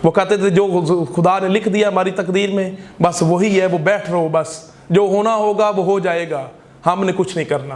[SPEAKER 1] وہ کہتے تھے جو خدا نے لکھ دیا ہماری تقدیر میں بس وہی ہے، وہ بیٹھ رہو، بس جو ہونا ہوگا وہ ہو جائے گا، ہم نے کچھ نہیں کرنا۔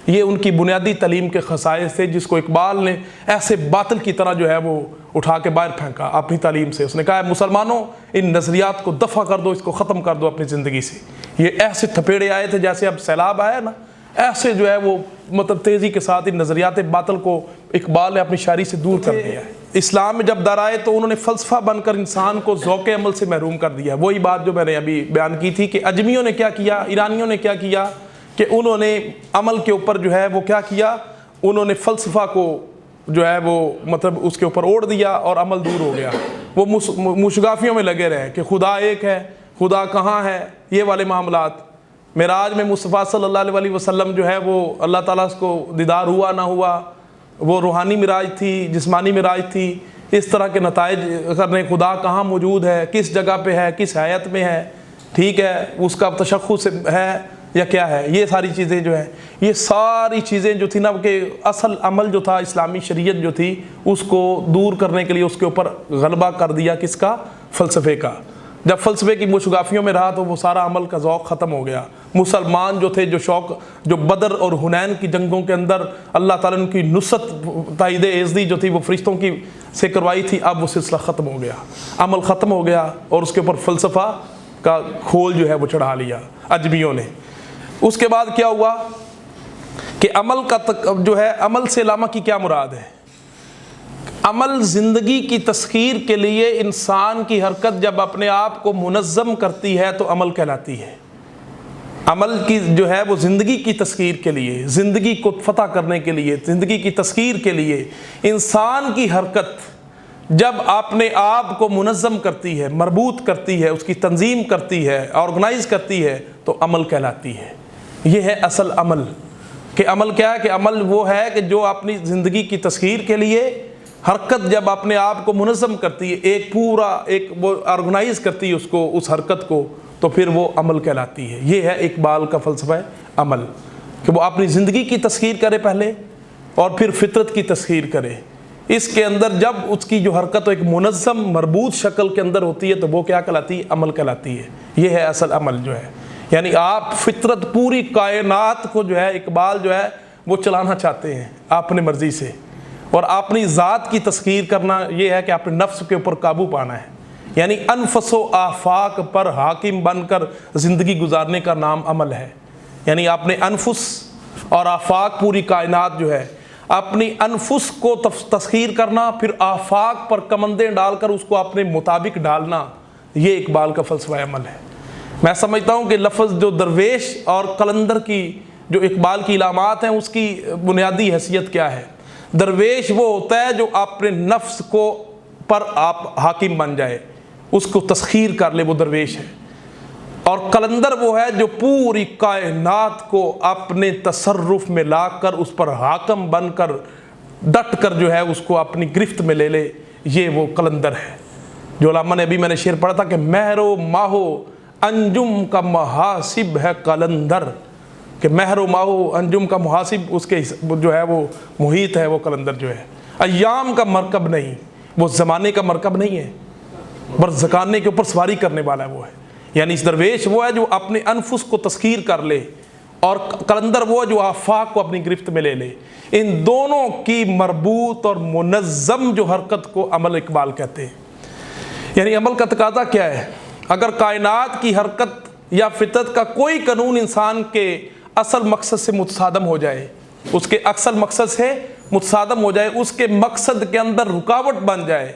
[SPEAKER 1] یہ ان کی بنیادی تعلیم کے خصائص تھے، جس کو اقبال نے ایسے باطل کی طرح جو ہے وہ اٹھا کے باہر پھینکا اپنی تعلیم سے۔ اس نے کہا مسلمانوں ان نظریات کو دفع کر دو، اس کو ختم کر دو اپنی زندگی سے۔ یہ ایسے تھپیڑے آئے تھے جیسے اب سیلاب آیا نا، ایسے جو ہے وہ مطلب تیزی کے ساتھ ان نظریات باطل کو اقبال نے اپنی شاعری سے دور کر دیا ہے۔ اسلام میں جب در آئے تو انہوں نے فلسفہ بن کر انسان کو ذوق عمل سے محروم کر دیا۔ وہی بات جو میں نے ابھی بیان کی تھی کہ اجمیوں نے کیا کیا، ایرانیوں نے کیا کیا کہ انہوں نے عمل کے اوپر جو ہے وہ کیا کیا، انہوں نے فلسفہ کو جو ہے وہ مطلب اس کے اوپر اوڑھ دیا اور عمل دور ہو گیا۔ وہ مشگافیوں میں لگے رہے کہ خدا ایک ہے، خدا کہاں ہے، یہ والے معاملات۔ معراج میں مصطفیٰ صلی اللہ علیہ وسلم جو ہے وہ اللہ تعالیٰ کو دیدار ہوا نہ ہوا، وہ روحانی معراج تھی، جسمانی معراج تھی، اس طرح کے نتائج کرنے، خدا کہاں موجود ہے، کس جگہ پہ ہے، کس حیت میں ہے، ٹھیک ہے، اس کا تشخص ہے یا کیا ہے، یہ ساری چیزیں جو ہیں، یہ ساری چیزیں جو تھی نا کہ اصل عمل جو تھا اسلامی شریعت جو تھی اس کو دور کرنے کے لیے اس کے اوپر غلبہ کر دیا کس کا، فلسفے کا۔ جب فلسفے کی مشگافیوں میں رہا تو وہ سارا عمل کا ذوق ختم ہو گیا۔ مسلمان جو تھے، جو شوق جو بدر اور حنین کی جنگوں کے اندر اللہ تعالیٰ نے کی نصرت تائید ایزدی جو تھی وہ فرشتوں کی سے کروائی تھی، اب وہ سلسلہ ختم ہو گیا، عمل ختم ہو گیا، اور اس کے اوپر فلسفہ کا کھول جو ہے وہ چڑھا لیا اجمیوں نے۔ اس کے بعد کیا ہوا کہ عمل کا جو ہے، عمل سے علامہ کی کیا مراد ہے؟ عمل زندگی کی تسخیر کے لیے انسان کی حرکت جب اپنے آپ کو منظم کرتی ہے تو عمل کہلاتی ہے۔ عمل کی جو ہے وہ زندگی کی تسخیر کے لیے، زندگی کو فتح کرنے کے لیے، زندگی کی تسخیر کے لیے انسان کی حرکت جب اپنے آپ کو منظم کرتی ہے، مربوط کرتی ہے، اس کی تنظیم کرتی ہے، آرگنائز کرتی ہے تو عمل کہلاتی ہے۔ یہ ہے اصل عمل۔ کہ عمل کیا ہے؟ کہ عمل وہ ہے کہ جو اپنی زندگی کی تسخیر کے لیے حرکت جب اپنے آپ کو منظم کرتی ہے، ایک پورا ایک وہ آرگنائز کرتی ہے اس کو، اس حرکت کو، تو پھر وہ عمل کہلاتی ہے۔ یہ ہے اقبال کا فلسفہ عمل، کہ وہ اپنی زندگی کی تسخیر کرے پہلے اور پھر فطرت کی تسخیر کرے۔ اس کے اندر جب اس کی جو حرکت ایک منظم مربوط شکل کے اندر ہوتی ہے تو وہ کیا کہلاتی ہے؟ عمل کہلاتی ہے۔ یہ ہے اصل عمل جو ہے۔ یعنی آپ فطرت، پوری کائنات کو جو ہے اقبال جو ہے وہ چلانا چاہتے ہیں اپنی مرضی سے، اور اپنی ذات کی تسخیر کرنا یہ ہے کہ اپنے نفس کے اوپر قابو پانا ہے۔ یعنی انفس و آفاق پر حاکم بن کر زندگی گزارنے کا نام عمل ہے۔ یعنی اپنے انفس اور آفاق، پوری کائنات جو ہے، اپنی انفس کو تسخیر کرنا، پھر آفاق پر کمندیں ڈال کر اس کو اپنے مطابق ڈالنا، یہ اقبال کا فلسفہ عمل ہے۔ میں سمجھتا ہوں کہ لفظ جو درویش اور قلندر کی جو اقبال کی علامات ہیں، اس کی بنیادی حیثیت کیا ہے؟ درویش وہ ہوتا ہے جو اپنے نفس کو پر آپ حاکم بن جائے، اس کو تسخیر کر لے، وہ درویش ہے۔ اور قلندر وہ ہے جو پوری کائنات کو اپنے تصرف میں لا کر اس پر حاکم بن کر ڈٹ کر جو ہے اس کو اپنی گرفت میں لے لے، یہ وہ قلندر ہے۔ جو علامہ نے ابھی میں نے شعر پڑھا تھا کہ مہر و ماہو انجم کا محاسب ہے قلندر، کہ مہر و ماہو انجم کا محاسب اس کے جو ہے وہ محیط ہے، وہ قلندر جو ہے ایام کا مرکب نہیں، وہ زمانے کا مرکب نہیں ہے، بر زکانے کے اوپر سواری کرنے والا ہے وہ ہے۔ یعنی اس درویش وہ ہے جو اپنے انفس کو تسخیر کر لے، اور قلندر وہ ہے جو آفاق کو اپنی گرفت میں لے لے۔ ان دونوں کی مربوط اور منظم جو حرکت کو عمل اقبال کہتے ہیں۔ یعنی عمل کا تقاضا کیا ہے؟ اگر کائنات کی حرکت یا فطرت کا کوئی قانون انسان کے اصل مقصد سے متصادم ہو جائے، اس کے اصل مقصد سے متصادم ہو جائے، اس کے مقصد کے اندر رکاوٹ بن جائے،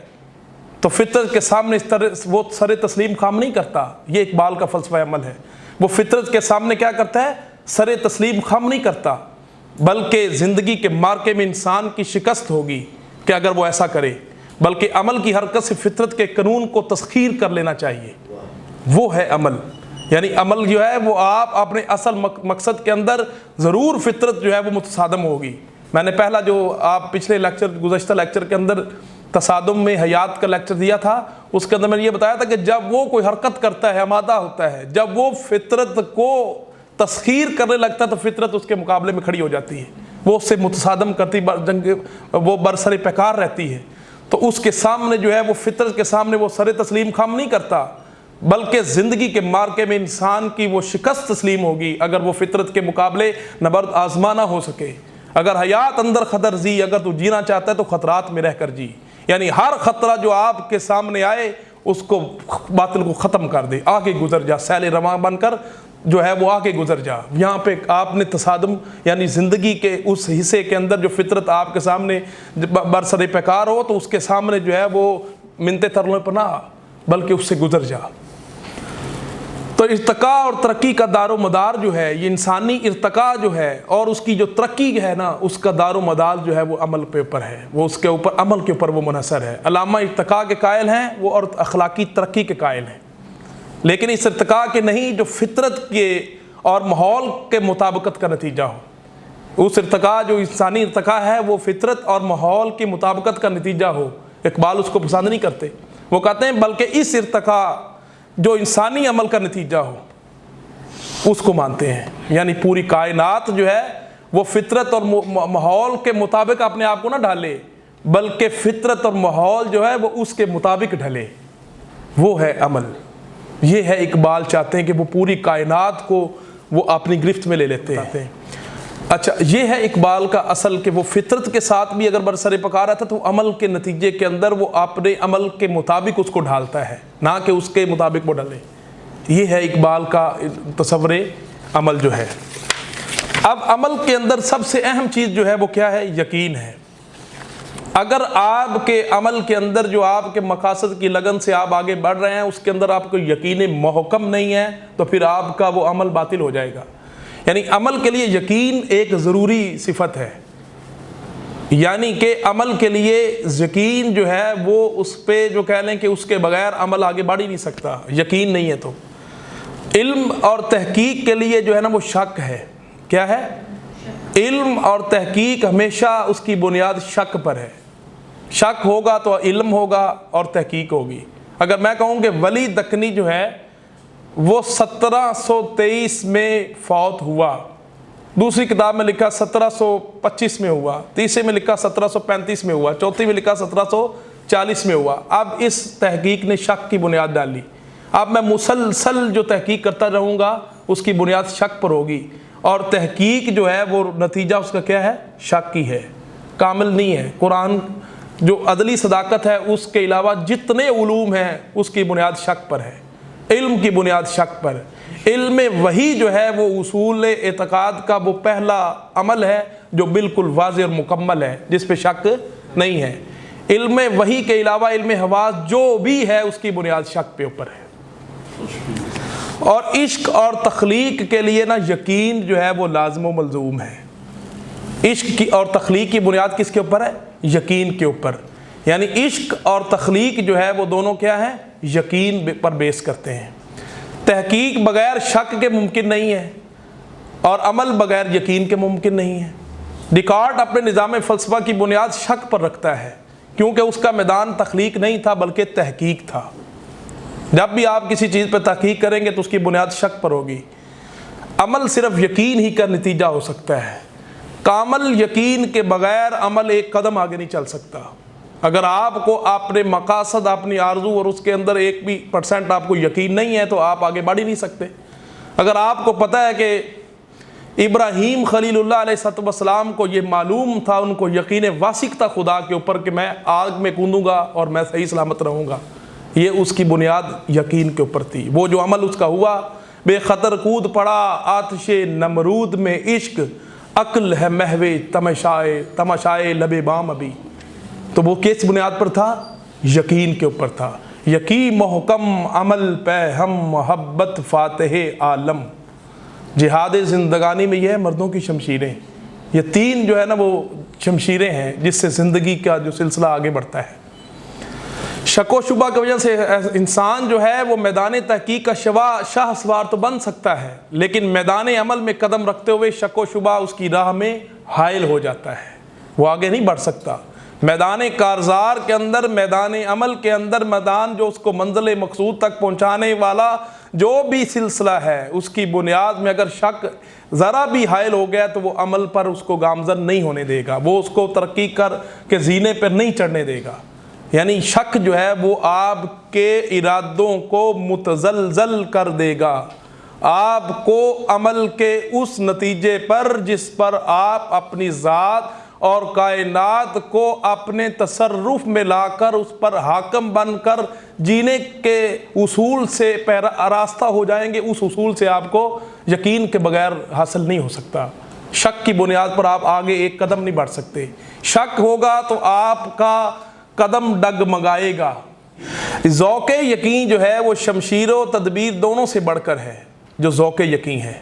[SPEAKER 1] تو فطرت کے سامنے اس طرح وہ سر تسلیم خام نہیں کرتا۔ یہ اقبال کا فلسفہ عمل ہے۔ وہ فطرت کے سامنے کیا کرتا ہے؟ سر تسلیم خم نہیں کرتا، بلکہ زندگی کے مارکے میں انسان کی شکست ہوگی کہ اگر وہ ایسا کرے، بلکہ عمل کی حرکت سے فطرت کے قانون کو تسخیر کر لینا چاہیے، وہ ہے عمل۔ یعنی عمل جو ہے وہ آپ اپنے اصل مقصد کے اندر ضرور فطرت جو ہے وہ متصادم ہوگی۔ میں نے پہلا جو آپ پچھلے گزشتہ لیکچر کے اندر تصادم میں حیات کا لیکچر دیا تھا، اس کے اندر میں نے یہ بتایا تھا کہ جب وہ کوئی حرکت کرتا ہے، آمادہ ہوتا ہے، جب وہ فطرت کو تسخیر کرنے لگتا ہے تو فطرت اس کے مقابلے میں کھڑی ہو جاتی ہے، وہ اس سے متصادم کرتی، وہ برسر پیکار رہتی ہے۔ تو اس کے سامنے جو ہے وہ فطرت کے سامنے وہ سر تسلیم خم نہیں کرتا، بلکہ زندگی کے مارکے میں انسان کی وہ شکست تسلیم ہوگی اگر وہ فطرت کے مقابلے نبرد آزما نہ ہو سکے۔ اگر حیات اندر خطر زی، اگر تو جینا چاہتا ہے تو خطرات میں رہ کر جی، یعنی ہر خطرہ جو آپ کے سامنے آئے اس کو باطل کو ختم کر دے، آگے گزر جا، سیل رواں بن کر جو ہے وہ آگے گزر جا۔ یہاں پہ آپ نے تصادم یعنی زندگی کے اس حصے کے اندر جو فطرت آپ کے سامنے برسر پیکار ہو تو اس کے سامنے جو ہے وہ منتے ترلوں پر نہ آ، بلکہ اس سے گزر جا۔ تو ارتقاء اور ترقی کا دار و مدار جو ہے، یہ انسانی ارتقاء جو ہے اور اس کی جو ترقی ہے نا، اس کا دار و مدار جو ہے وہ عمل کے اوپر ہے، وہ اس کے اوپر عمل کے اوپر وہ منحصر ہے۔ علامہ ارتقاء کے قائل ہیں وہ، اور اخلاقی ترقی کے قائل ہیں، لیکن اس ارتقاء کے نہیں جو فطرت کے اور ماحول کے مطابقت کا نتیجہ ہو۔ اس ارتقاء جو انسانی ارتقاء ہے وہ فطرت اور ماحول کی مطابقت کا نتیجہ ہو۔ اقبال اس کو پسند نہیں کرتے، وہ کہتے ہیں بلکہ اس ارتقاء جو انسانی عمل کا نتیجہ ہو اس کو مانتے ہیں۔ یعنی پوری کائنات جو ہے وہ فطرت اور ماحول کے مطابق اپنے آپ کو نہ ڈھالے، بلکہ فطرت اور ماحول جو ہے وہ اس کے مطابق ڈھلے، وہ ہے عمل۔ یہ ہے اقبال چاہتے ہیں کہ وہ پوری کائنات کو وہ اپنی گرفت میں لے لیتے ہیں۔ اچھا، یہ ہے اقبال کا اصل کہ وہ فطرت کے ساتھ بھی اگر برسر پیکار رہتا تو عمل کے نتیجے کے اندر وہ اپنے عمل کے مطابق اس کو ڈھالتا ہے، نہ کہ اس کے مطابق وہ ڈھلے۔ یہ ہے اقبال کا تصور عمل جو ہے۔ اب عمل کے اندر سب سے اہم چیز جو ہے وہ کیا ہے؟ یقین ہے۔ اگر آپ کے عمل کے اندر جو آپ کے مقاصد کی لگن سے آپ آگے بڑھ رہے ہیں اس کے اندر آپ کو یقین محکم نہیں ہے تو پھر آپ کا وہ عمل باطل ہو جائے گا۔ یعنی عمل کے لیے یقین ایک ضروری صفت ہے، یعنی کہ عمل کے لیے یقین جو ہے وہ اس پہ جو کہہ لیں کہ اس کے بغیر عمل آگے بڑھ ہی نہیں سکتا، یقین نہیں ہے تو۔ علم اور تحقیق کے لیے جو ہے نا وہ شک ہے۔ کیا ہے؟ علم اور تحقیق ہمیشہ اس کی بنیاد شک پر ہے۔ شک ہوگا تو علم ہوگا اور تحقیق ہوگی۔ اگر میں کہوں کہ ولی دکنی جو ہے وہ 1723 میں فوت ہوا، دوسری کتاب میں لکھا 1725 میں ہوا، تیسرے میں لکھا 1735 میں ہوا، چوتھی میں لکھا 1740 میں ہوا۔ اب اس تحقیق نے شک کی بنیاد ڈالی۔ اب میں مسلسل جو تحقیق کرتا رہوں گا اس کی بنیاد شک پر ہوگی، اور تحقیق جو ہے وہ نتیجہ اس کا کیا ہے؟ شک کی ہے، کامل نہیں ہے۔ قرآن جو عدلی صداقت ہے اس کے علاوہ جتنے علوم ہیں اس کی بنیاد شک پر ہے، علم کی بنیاد شک پر۔ علم وحی جو ہے وہ اصول اعتقاد کا وہ پہلا عمل ہے جو بالکل واضح اور مکمل ہے، جس پہ شک نہیں ہے۔ علم وحی کے علاوہ علم حواس جو بھی ہے اس کی بنیاد شک پہ اوپر ہے۔ اور عشق اور تخلیق کے لیے نا یقین جو ہے وہ لازم و ملزوم ہے۔ عشق کی اور تخلیق کی بنیاد کس کے اوپر ہے؟ یقین کے اوپر۔ یعنی عشق اور تخلیق جو ہے وہ دونوں کیا ہیں؟ یقین پر بیس کرتے ہیں۔ تحقیق بغیر شک کے ممکن نہیں ہے اور عمل بغیر یقین کے ممکن نہیں ہے۔ ڈیکارٹ اپنے نظام فلسفہ کی بنیاد شک پر رکھتا ہے، کیونکہ اس کا میدان تخلیق نہیں تھا بلکہ تحقیق تھا۔ جب بھی آپ کسی چیز پہ تحقیق کریں گے تو اس کی بنیاد شک پر ہوگی۔ عمل صرف یقین ہی کا نتیجہ ہو سکتا ہے۔ کامل یقین کے بغیر عمل ایک قدم آگے نہیں چل سکتا۔ اگر آپ کو اپنے مقاصد، اپنی آرزو اور اس کے اندر 1% آپ کو یقین نہیں ہے تو آپ آگے بڑھ ہی نہیں سکتے۔ اگر آپ کو پتہ ہے کہ ابراہیم خلیل اللہ علیہ السلام کو یہ معلوم تھا، ان کو یقین واثق تھا خدا کے اوپر کہ میں آگ میں کودوں گا اور میں صحیح سلامت رہوں گا، یہ اس کی بنیاد یقین کے اوپر تھی۔ وہ جو عمل اس کا ہوا، بے خطر کود پڑا آتش نمرود میں عشق، عقل ہے محو تماشائے لب بام ابھی، تو وہ کس بنیاد پر تھا؟ یقین کے اوپر تھا۔ یقین محکم عمل پہ ہم محبت فاتح عالم۔ جہاد زندگانی میں یہ ہے مردوں کی شمشیریں، یہ 3 جو ہے نا وہ شمشیریں ہیں جس سے زندگی کا جو سلسلہ آگے بڑھتا ہے۔ شک و شبہ کی وجہ سے انسان جو ہے وہ میدان تحقیق کا شاہ سوار تو بن سکتا ہے، لیکن میدان عمل میں قدم رکھتے ہوئے شک و شبہ اس کی راہ میں حائل ہو جاتا ہے، وہ آگے نہیں بڑھ سکتا۔ میدان کارزار کے اندر، میدان عمل کے اندر، میدان جو اس کو منزل مقصود تک پہنچانے والا جو بھی سلسلہ ہے، اس کی بنیاد میں اگر شک ذرا بھی حائل ہو گیا تو وہ عمل پر اس کو گامزن نہیں ہونے دے گا، وہ اس کو ترقی کر کے زینے پر نہیں چڑھنے دے گا۔ یعنی شک جو ہے وہ آپ کے ارادوں کو متزلزل کر دے گا، آپ کو عمل کے اس نتیجے پر جس پر آپ اپنی ذات اور کائنات کو اپنے تصرف میں لا کر اس پر حاکم بن کر جینے کے اصول سے آراستہ ہو جائیں گے، اس اصول سے آپ کو یقین کے بغیر حاصل نہیں ہو سکتا۔ شک کی بنیاد پر آپ آگے ایک قدم نہیں بڑھ سکتے۔ شک ہوگا تو آپ کا قدم ڈگمگائے گا۔ ذوق یقین جو ہے وہ شمشیر و تدبیر دونوں سے بڑھ کر ہے۔ جو ذوق یقین ہے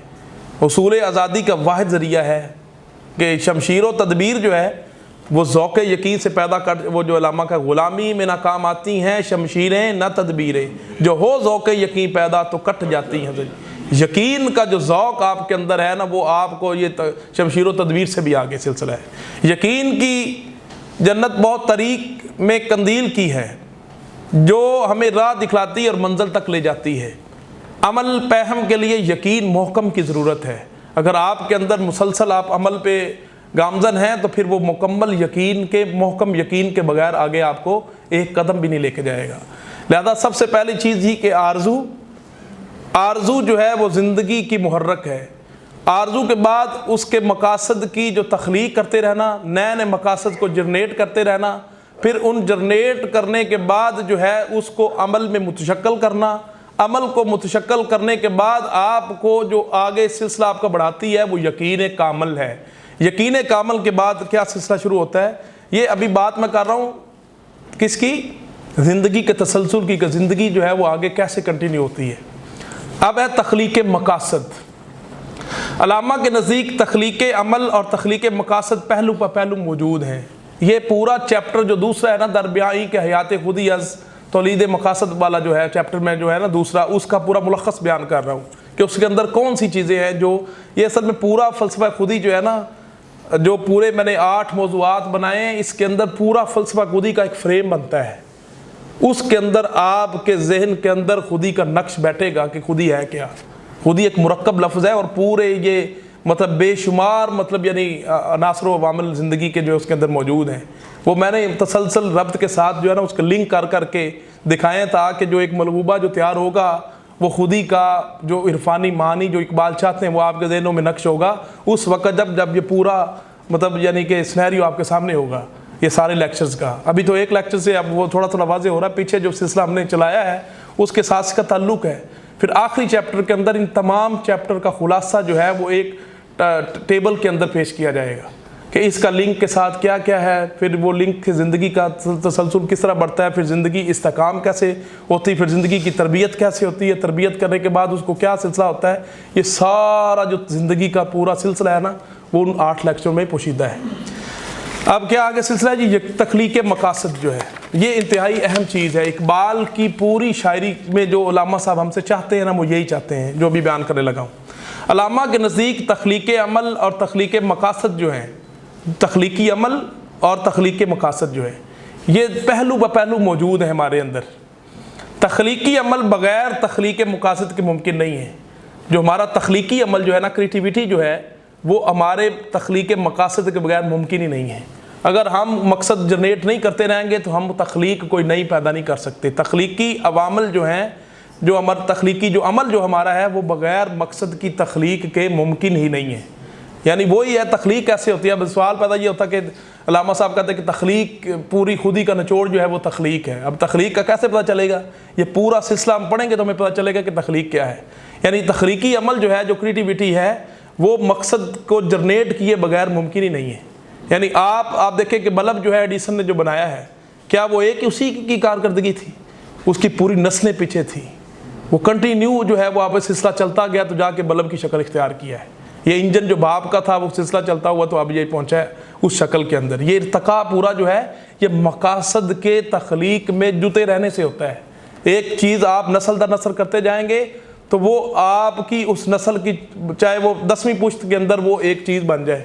[SPEAKER 1] حصول آزادی کا واحد ذریعہ ہے کہ شمشیر و تدبیر جو ہے وہ ذوق یقین سے پیدا کر، وہ جو علامہ کا غلامی میں ناکام آتی ہیں شمشیریں نہ تدبیریں، جو ہو ذوق یقین پیدا تو کٹ جاتی ہیں۔ یقین کا جو ذوق آپ کے اندر ہے نا وہ آپ کو یہ شمشیر و تدبیر سے بھی آگے سلسلہ ہے۔ یقین کی جنت بہت طریق میں قندیل کی ہے جو ہمیں راہ دکھلاتی اور منزل تک لے جاتی ہے۔ عمل پہم کے لیے یقین محکم کی ضرورت ہے۔ اگر آپ کے اندر مسلسل آپ عمل پہ گامزن ہیں تو پھر وہ مکمل یقین کے، محکم یقین کے بغیر آگے آپ کو ایک قدم بھی نہیں لے کے جائے گا۔ لہذا سب سے پہلی چیز ہی کہ آرزو جو ہے وہ زندگی کی محرک ہے۔ آرزو کے بعد اس کے مقاصد کی جو تخلیق کرتے رہنا، نئے نئے مقاصد کو جنریٹ کرتے رہنا، پھر ان جنریٹ کرنے کے بعد جو ہے اس کو عمل میں متشکل کرنا، عمل کو متشکل کرنے کے بعد آپ کو جو آگے سلسلہ آپ کا بڑھاتی ہے وہ یقین کامل ہے۔ یقین کامل کے بعد کیا سلسلہ شروع ہوتا ہے؟ یہ ابھی بات میں کر رہا ہوں کس کی؟ زندگی کے تسلسل کی، کہ زندگی جو ہے وہ آگے کیسے کنٹینیو ہوتی ہے۔ اب ہے تخلیق مقاصد۔ علامہ کے نزدیک تخلیق عمل اور تخلیق مقاصد پہلو پہ پہلو موجود ہیں۔ یہ پورا چیپٹر جو دوسرا ہے نا دربیائی کے حیات خودی از تولید مقاصد والا جو ہے چیپٹر میں جو ہے نا دوسرا، اس کا پورا ملخص بیان کر رہا ہوں کہ اس کے اندر کون سی چیزیں ہیں جو یہ اصل میں پورا فلسفہ خودی جو ہے نا، جو پورے میں نے 8 موضوعات بنائے ہیں، اس کے اندر پورا فلسفہ خودی کا ایک فریم بنتا ہے۔ اس کے اندر آپ کے ذہن کے اندر خودی کا نقش بیٹھے گا کہ خودی ہے کیا۔ خودی ایک مرکب لفظ ہے اور پورے یہ مطلب بے شمار مطلب یعنی عناصر و عوامل زندگی کے جو اس کے اندر موجود ہیں، وہ میں نے تسلسل ربط کے ساتھ جو ہے نا اس کو لنک کر کے دکھائیں تاکہ جو ایک ملغوبہ جو تیار ہوگا وہ خودی کا جو عرفانی معنی جو اقبال چاہتے ہیں وہ آپ کے ذہنوں میں نقش ہوگا اس وقت جب یہ پورا مطلب یعنی کہ سینیریو آپ کے سامنے ہوگا یہ سارے لیکچرز کا۔ ابھی تو ایک لیکچر سے اب وہ تھوڑا واضح ہو رہا ہے، پیچھے جو سلسلہ ہم نے چلایا ہے اس کے ساتھ اس کا تعلق ہے۔ پھر آخری چیپٹر کے اندر ان تمام چیپٹر کا خلاصہ جو ہے وہ ایک ٹیبل کے اندر پیش کیا جائے گا کہ اس کا لنک کے ساتھ کیا کیا ہے، پھر وہ لنک کی زندگی کا تسلسل کس طرح بڑھتا ہے، پھر زندگی استحکام کیسے ہوتی ہے، پھر زندگی کی تربیت کیسے ہوتی ہے، تربیت کرنے کے بعد اس کو کیا سلسلہ ہوتا ہے۔ یہ سارا جو زندگی کا پورا سلسلہ ہے نا وہ ان 8 لیکچروں میں پوشیدہ ہے۔ اب کیا آگے سلسلہ جی، تخلیق مقاصد جو ہے یہ انتہائی اہم چیز ہے۔ اقبال کی پوری شاعری میں جو علامہ صاحب ہم سے چاہتے ہیں نا، وہ یہی چاہتے ہیں جو بھی بیان کرنے لگا ہوں۔ علامہ کے نزدیک تخلیق عمل اور تخلیق مقاصد جو ہیں، تخلیقی عمل اور تخلیق مقاصد جو ہے، یہ پہلو بپہلو موجود ہیں ہمارے اندر۔ تخلیقی عمل بغیر تخلیق مقاصد کے ممکن نہیں ہے۔ جو ہمارا تخلیقی عمل جو ہے نا، کریٹیویٹی جو ہے، وہ ہمارے تخلیق مقاصد کے بغیر ممکن ہی نہیں ہے۔ اگر ہم مقصد جنریٹ نہیں کرتے رہیں گے تو ہم تخلیق کوئی نئی پیدا نہیں کر سکتے۔ تخلیقی عوامل جو ہیں، جو ہمارا تخلیقی جو عمل جو ہمارا ہے، وہ بغیر مقصد کی تخلیق کے ممکن ہی نہیں ہے۔ یعنی وہی ہے، تخلیق کیسے ہوتی ہے؟ اب سوال پیدا یہ ہوتا کہ علامہ صاحب کہتے ہیں کہ تخلیق پوری خودی کا نچوڑ جو ہے وہ تخلیق ہے۔ اب تخلیق کا کیسے پتہ چلے گا؟ یہ پورا سلسلہ ہم پڑھیں گے تو ہمیں پتہ چلے گا کہ تخلیق کیا ہے۔ یعنی تخلیقی عمل جو ہے، جو کریٹیویٹی ہے، وہ مقصد کو جنریٹ کیے بغیر ممکن ہی نہیں ہے۔ یعنی آپ دیکھیں کہ بلب جو ہے ایڈیسن نے جو بنایا ہے، کیا وہ ایک اسی کی کارکردگی تھی؟ اس کی پوری نسلیں پیچھے تھیں، وہ کنٹینیو جو ہے وہ آپ سلسلہ چلتا گیا تو جا کے بلب کی شکل اختیار کیا ہے۔ یہ انجن جو باپ کا تھا وہ سلسلہ چلتا ہوا تو اب یہ پہنچا ہے اس شکل کے اندر۔ یہ ارتقاء پورا جو ہے یہ مقاصد کے تخلیق میں جتے رہنے سے ہوتا ہے۔ ایک چیز آپ نسل در نسل کرتے جائیں گے تو وہ آپ کی اس نسل کی، چاہے وہ 10ویں پشت کے اندر وہ ایک چیز بن جائے۔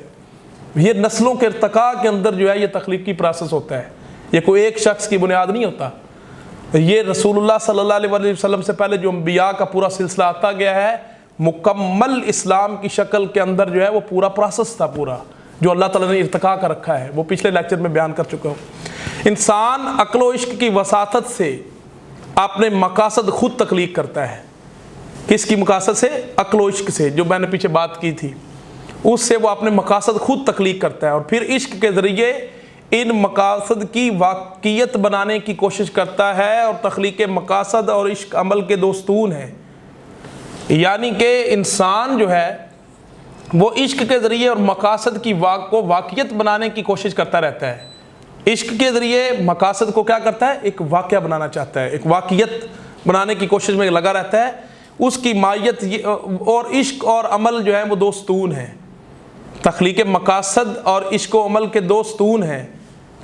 [SPEAKER 1] یہ نسلوں کے ارتقاء کے اندر جو ہے یہ تخلیقی پروسیس ہوتا ہے۔ یہ کوئی ایک شخص کی بنیاد نہیں ہوتا۔ یہ رسول اللہ صلی اللہ علیہ وسلم سے پہلے جو انبیاء کا پورا سلسلہ آتا گیا ہے، مکمل اسلام کی شکل کے اندر جو ہے وہ پورا پروسیس تھا، پورا جو اللہ تعالیٰ نے ارتقاء کا رکھا ہے، وہ پچھلے لیکچر میں بیان کر چکا ہوں۔ انسان عقل و عشق کی وساطت سے اپنے مقاصد خود تخلیق کرتا ہے۔ کس کی مقاصد سے؟ عقل و عشق سے، جو میں نے پیچھے بات کی تھی، اس سے وہ اپنے مقاصد خود تخلیق کرتا ہے، اور پھر عشق کے ذریعے ان مقاصد کی واقعیت بنانے کی کوشش کرتا ہے۔ اور تخلیق مقاصد اور عشق عمل کے دو ستون ہیں۔ یعنی کہ انسان جو ہے وہ عشق کے ذریعے اور مقاصد کی واقعیت بنانے کی کوشش کرتا رہتا ہے۔ عشق کے ذریعے مقاصد کو کیا کرتا ہے؟ ایک واقعہ بنانا چاہتا ہے، ایک واقعیت بنانے کی کوشش میں لگا رہتا ہے۔ اس کی ماہیت اور عشق اور عمل جو ہے وہ دو ستون ہیں۔ تخلیق مقاصد اور عشق و عمل کے دو ستون ہیں۔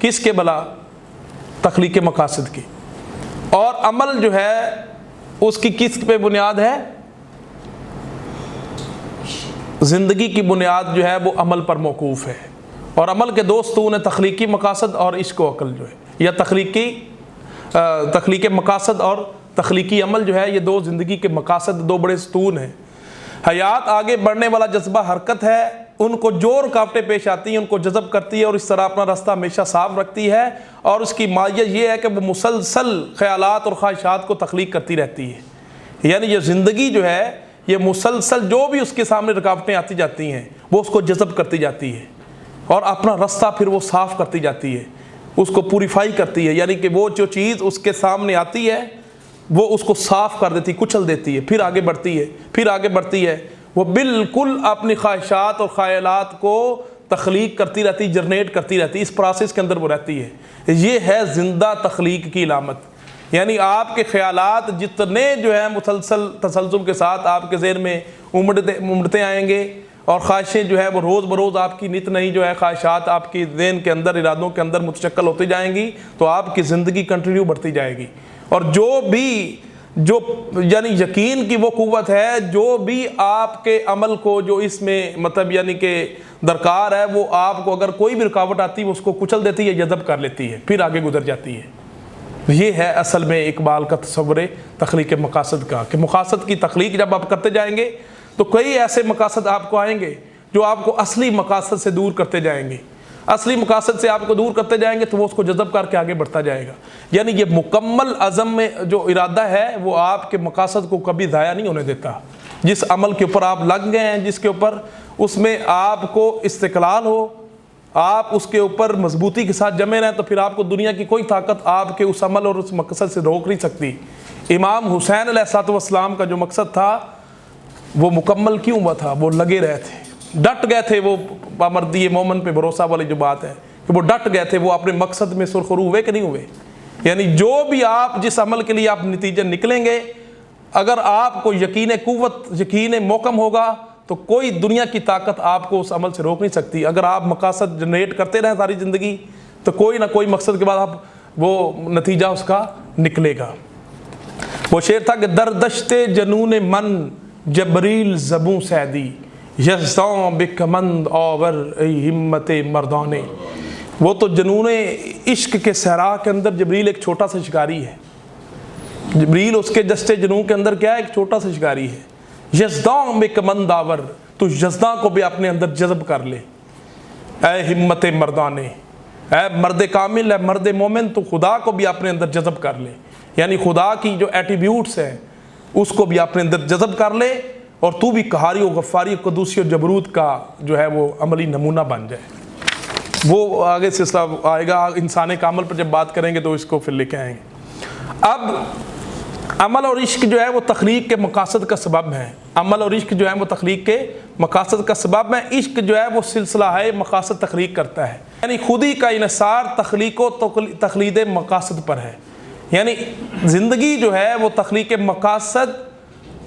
[SPEAKER 1] کس کے بلا؟ تخلیق مقاصد کی۔ اور عمل جو ہے اس کی کس پہ بنیاد ہے؟ زندگی کی بنیاد جو ہے وہ عمل پر موقوف ہے۔ اور عمل کے دو ستون ہیں، تخلیقی مقاصد اور عشق و عقل جو ہے، یا تخلیق مقاصد اور تخلیقی عمل جو ہے، یہ دو زندگی کے مقاصد، دو بڑے ستون ہیں۔ حیات آگے بڑھنے والا جذبہ حرکت ہے، ان کو جو رکاوٹیں پیش آتی ہیں ان کو جذب کرتی ہے اور اس طرح اپنا راستہ ہمیشہ صاف رکھتی ہے۔ اور اس کی ماہیت یہ ہے کہ وہ مسلسل خیالات اور خواہشات کو تخلیق کرتی رہتی ہے۔ یعنی یہ زندگی جو ہے یہ مسلسل جو بھی اس کے سامنے رکاوٹیں آتی جاتی ہیں وہ اس کو جذب کرتی جاتی ہے، اور اپنا راستہ پھر وہ صاف کرتی جاتی ہے، اس کو پیوریفائی کرتی ہے۔ یعنی کہ وہ جو چیز اس کے سامنے آتی ہے وہ اس کو صاف کر دیتی، کچل دیتی ہے، پھر آگے بڑھتی ہے، پھر آگے بڑھتی ہے۔ وہ بالکل اپنی خواہشات اور خیالات کو تخلیق کرتی رہتی، جنریٹ کرتی رہتی، اس پروسیس کے اندر وہ رہتی ہے۔ یہ ہے زندہ تخلیق کی علامت۔ یعنی آپ کے خیالات جتنے جو ہیں مسلسل تسلسل کے ساتھ آپ کے ذہن میں امڑتے آئیں گے، اور خواہشیں جو ہے وہ روز بروز آپ کی نت نئی جو ہے خواہشات آپ کی ذہن کے اندر، ارادوں کے اندر متشکل ہوتی جائیں گی، تو آپ کی زندگی کنٹینیو بڑھتی جائے گی۔ اور جو یعنی یقین کی وہ قوت ہے جو بھی آپ کے عمل کو جو اس میں مطلب یعنی کہ درکار ہے، وہ آپ کو اگر کوئی بھی رکاوٹ آتی ہے وہ اس کو کچل دیتی ہے، جذب کر لیتی ہے، پھر آگے گزر جاتی ہے۔ یہ ہے اصل میں اقبال کا تصور تخلیق مقاصد کا، کہ مقاصد کی تخلیق جب آپ کرتے جائیں گے تو کئی ایسے مقاصد آپ کو آئیں گے جو آپ کو اصلی مقاصد سے دور کرتے جائیں گے۔ اصلی مقاصد سے آپ کو دور کرتے جائیں گے تو وہ اس کو جذب کر کے آگے بڑھتا جائے گا۔ یعنی یہ مکمل عزم میں جو ارادہ ہے وہ آپ کے مقاصد کو کبھی ضائع نہیں ہونے دیتا۔ جس عمل کے اوپر آپ لگ گئے ہیں، جس کے اوپر اس میں آپ کو استقلال ہو، آپ اس کے اوپر مضبوطی کے ساتھ جمے رہیں، تو پھر آپ کو دنیا کی کوئی طاقت آپ کے اس عمل اور اس مقصد سے روک نہیں سکتی۔ امام حسین علیہ السلام کا جو مقصد تھا وہ مکمل کیوں ہوا تھا؟ وہ لگے رہے تھے، ڈٹ گئے تھے۔ وہ پامردی مومن پہ بھروسہ والی جو بات ہے کہ وہ ڈٹ گئے تھے، وہ اپنے مقصد میں سرخرو ہوئے کہ نہیں ہوئے؟ یعنی جو بھی آپ جس عمل کے لیے آپ نتیجے نکلیں گے، اگر آپ کو یقین قوت، یقین محکم ہوگا تو کوئی دنیا کی طاقت آپ کو اس عمل سے روک نہیں سکتی۔ اگر آپ مقاصد جنریٹ کرتے رہیں ساری زندگی تو کوئی نہ کوئی مقصد کے بعد آپ وہ نتیجہ اس کا نکلے گا۔ وہ شعر تھا کہ دردشت جنون من جبریل زبوں سیدی یزداں بکمند آور ای ہمت مردانے۔ وہ تو جنون عشق کے صحرا کے اندر جبریل ایک چھوٹا سا شکاری ہے۔ جبریل اس کے دشت جنون کے اندر کیا ہے؟ ایک چھوٹا سا شکاری ہے۔ یزداں بکمند آور، تو یزداں کو بھی اپنے اندر جذب کر لے۔ اے ہمت مردانے، اے مرد کامل، اے مرد مومن، تو خدا کو بھی اپنے اندر جذب کر لے، یعنی خدا کی جو ایٹیبیوٹس ہیں اس کو بھی اپنے اندر جذب کر لے، اور تو بھی قہاری و غفاری و قدوسی و جبروت کا جو ہے وہ عملی نمونہ بن جائے۔ وہ آگے سلسلہ آئے گا، انسان کامل پر جب بات کریں گے تو اس کو پھر لے کے آئیں گے۔ اب عمل اور عشق جو ہے وہ تخلیق کے مقاصد کا سبب ہے۔ عمل اور عشق جو ہے وہ تخلیق کے مقاصد کا سبب ہے۔ عشق جو ہے وہ سلسلہ ہے مقاصد تخلیق کرتا ہے، یعنی خود ہی کا انحصار تخلیق و تخلید مقاصد پر ہے۔ یعنی زندگی جو ہے وہ تخلیق مقاصد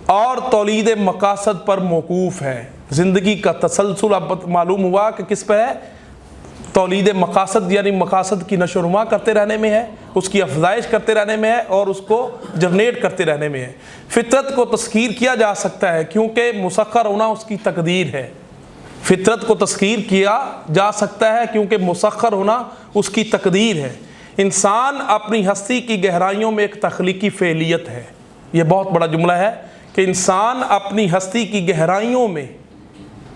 [SPEAKER 1] اور تولید مقاصد پر موقوف ہے۔ زندگی کا تسلسل اب معلوم ہوا کہ کس پہ ہے؟ تولید مقاصد، یعنی مقاصد کی نشو و نما کرتے رہنے میں ہے، اس کی افزائش کرتے رہنے میں ہے، اور اس کو جنریٹ کرتے رہنے میں ہے۔ فطرت کو تسخیر کیا جا سکتا ہے کیونکہ مسخر ہونا اس کی تقدیر ہے۔ فطرت کو تسخیر کیا جا سکتا ہے کیونکہ مسخر ہونا اس کی تقدیر ہے۔ انسان اپنی ہستی کی گہرائیوں میں ایک تخلیقی فعلیت ہے۔ یہ بہت بڑا جملہ ہے کہ انسان اپنی ہستی کی گہرائیوں میں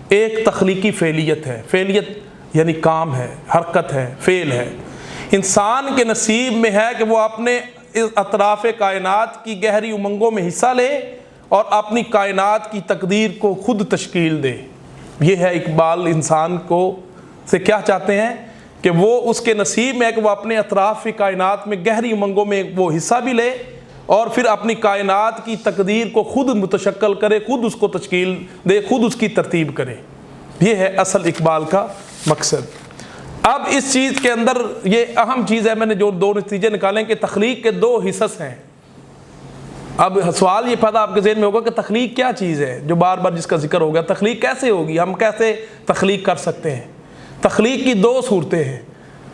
[SPEAKER 1] ایک تخلیقی فعلیت ہے۔ فعلیت یعنی کام ہے، حرکت ہے، فعل ہے۔ انسان کے نصیب میں ہے کہ وہ اپنے اطراف کائنات کی گہری امنگوں میں حصہ لے اور اپنی کائنات کی تقدیر کو خود تشکیل دے۔ یہ ہے اقبال انسان کو سے کیا چاہتے ہیں کہ وہ اس کے نصیب میں ہے کہ وہ اپنے اطراف کائنات میں گہری امنگوں میں وہ حصہ بھی لے اور پھر اپنی کائنات کی تقدیر کو خود متشکل کرے، خود اس کو تشکیل دے، خود اس کی ترتیب کرے۔ یہ ہے اصل اقبال کا مقصد۔ اب اس چیز کے اندر یہ اہم چیز ہے، میں نے جو دو نتیجے نکالیں کہ تخلیق کے دو حصص ہیں۔ اب سوال یہ پیدا آپ کے ذہن میں ہوگا کہ تخلیق کیا چیز ہے، جو بار بار جس کا ذکر ہو گیا، تخلیق کیسے ہوگی، ہم کیسے تخلیق کر سکتے ہیں؟ تخلیق کی دو صورتیں ہیں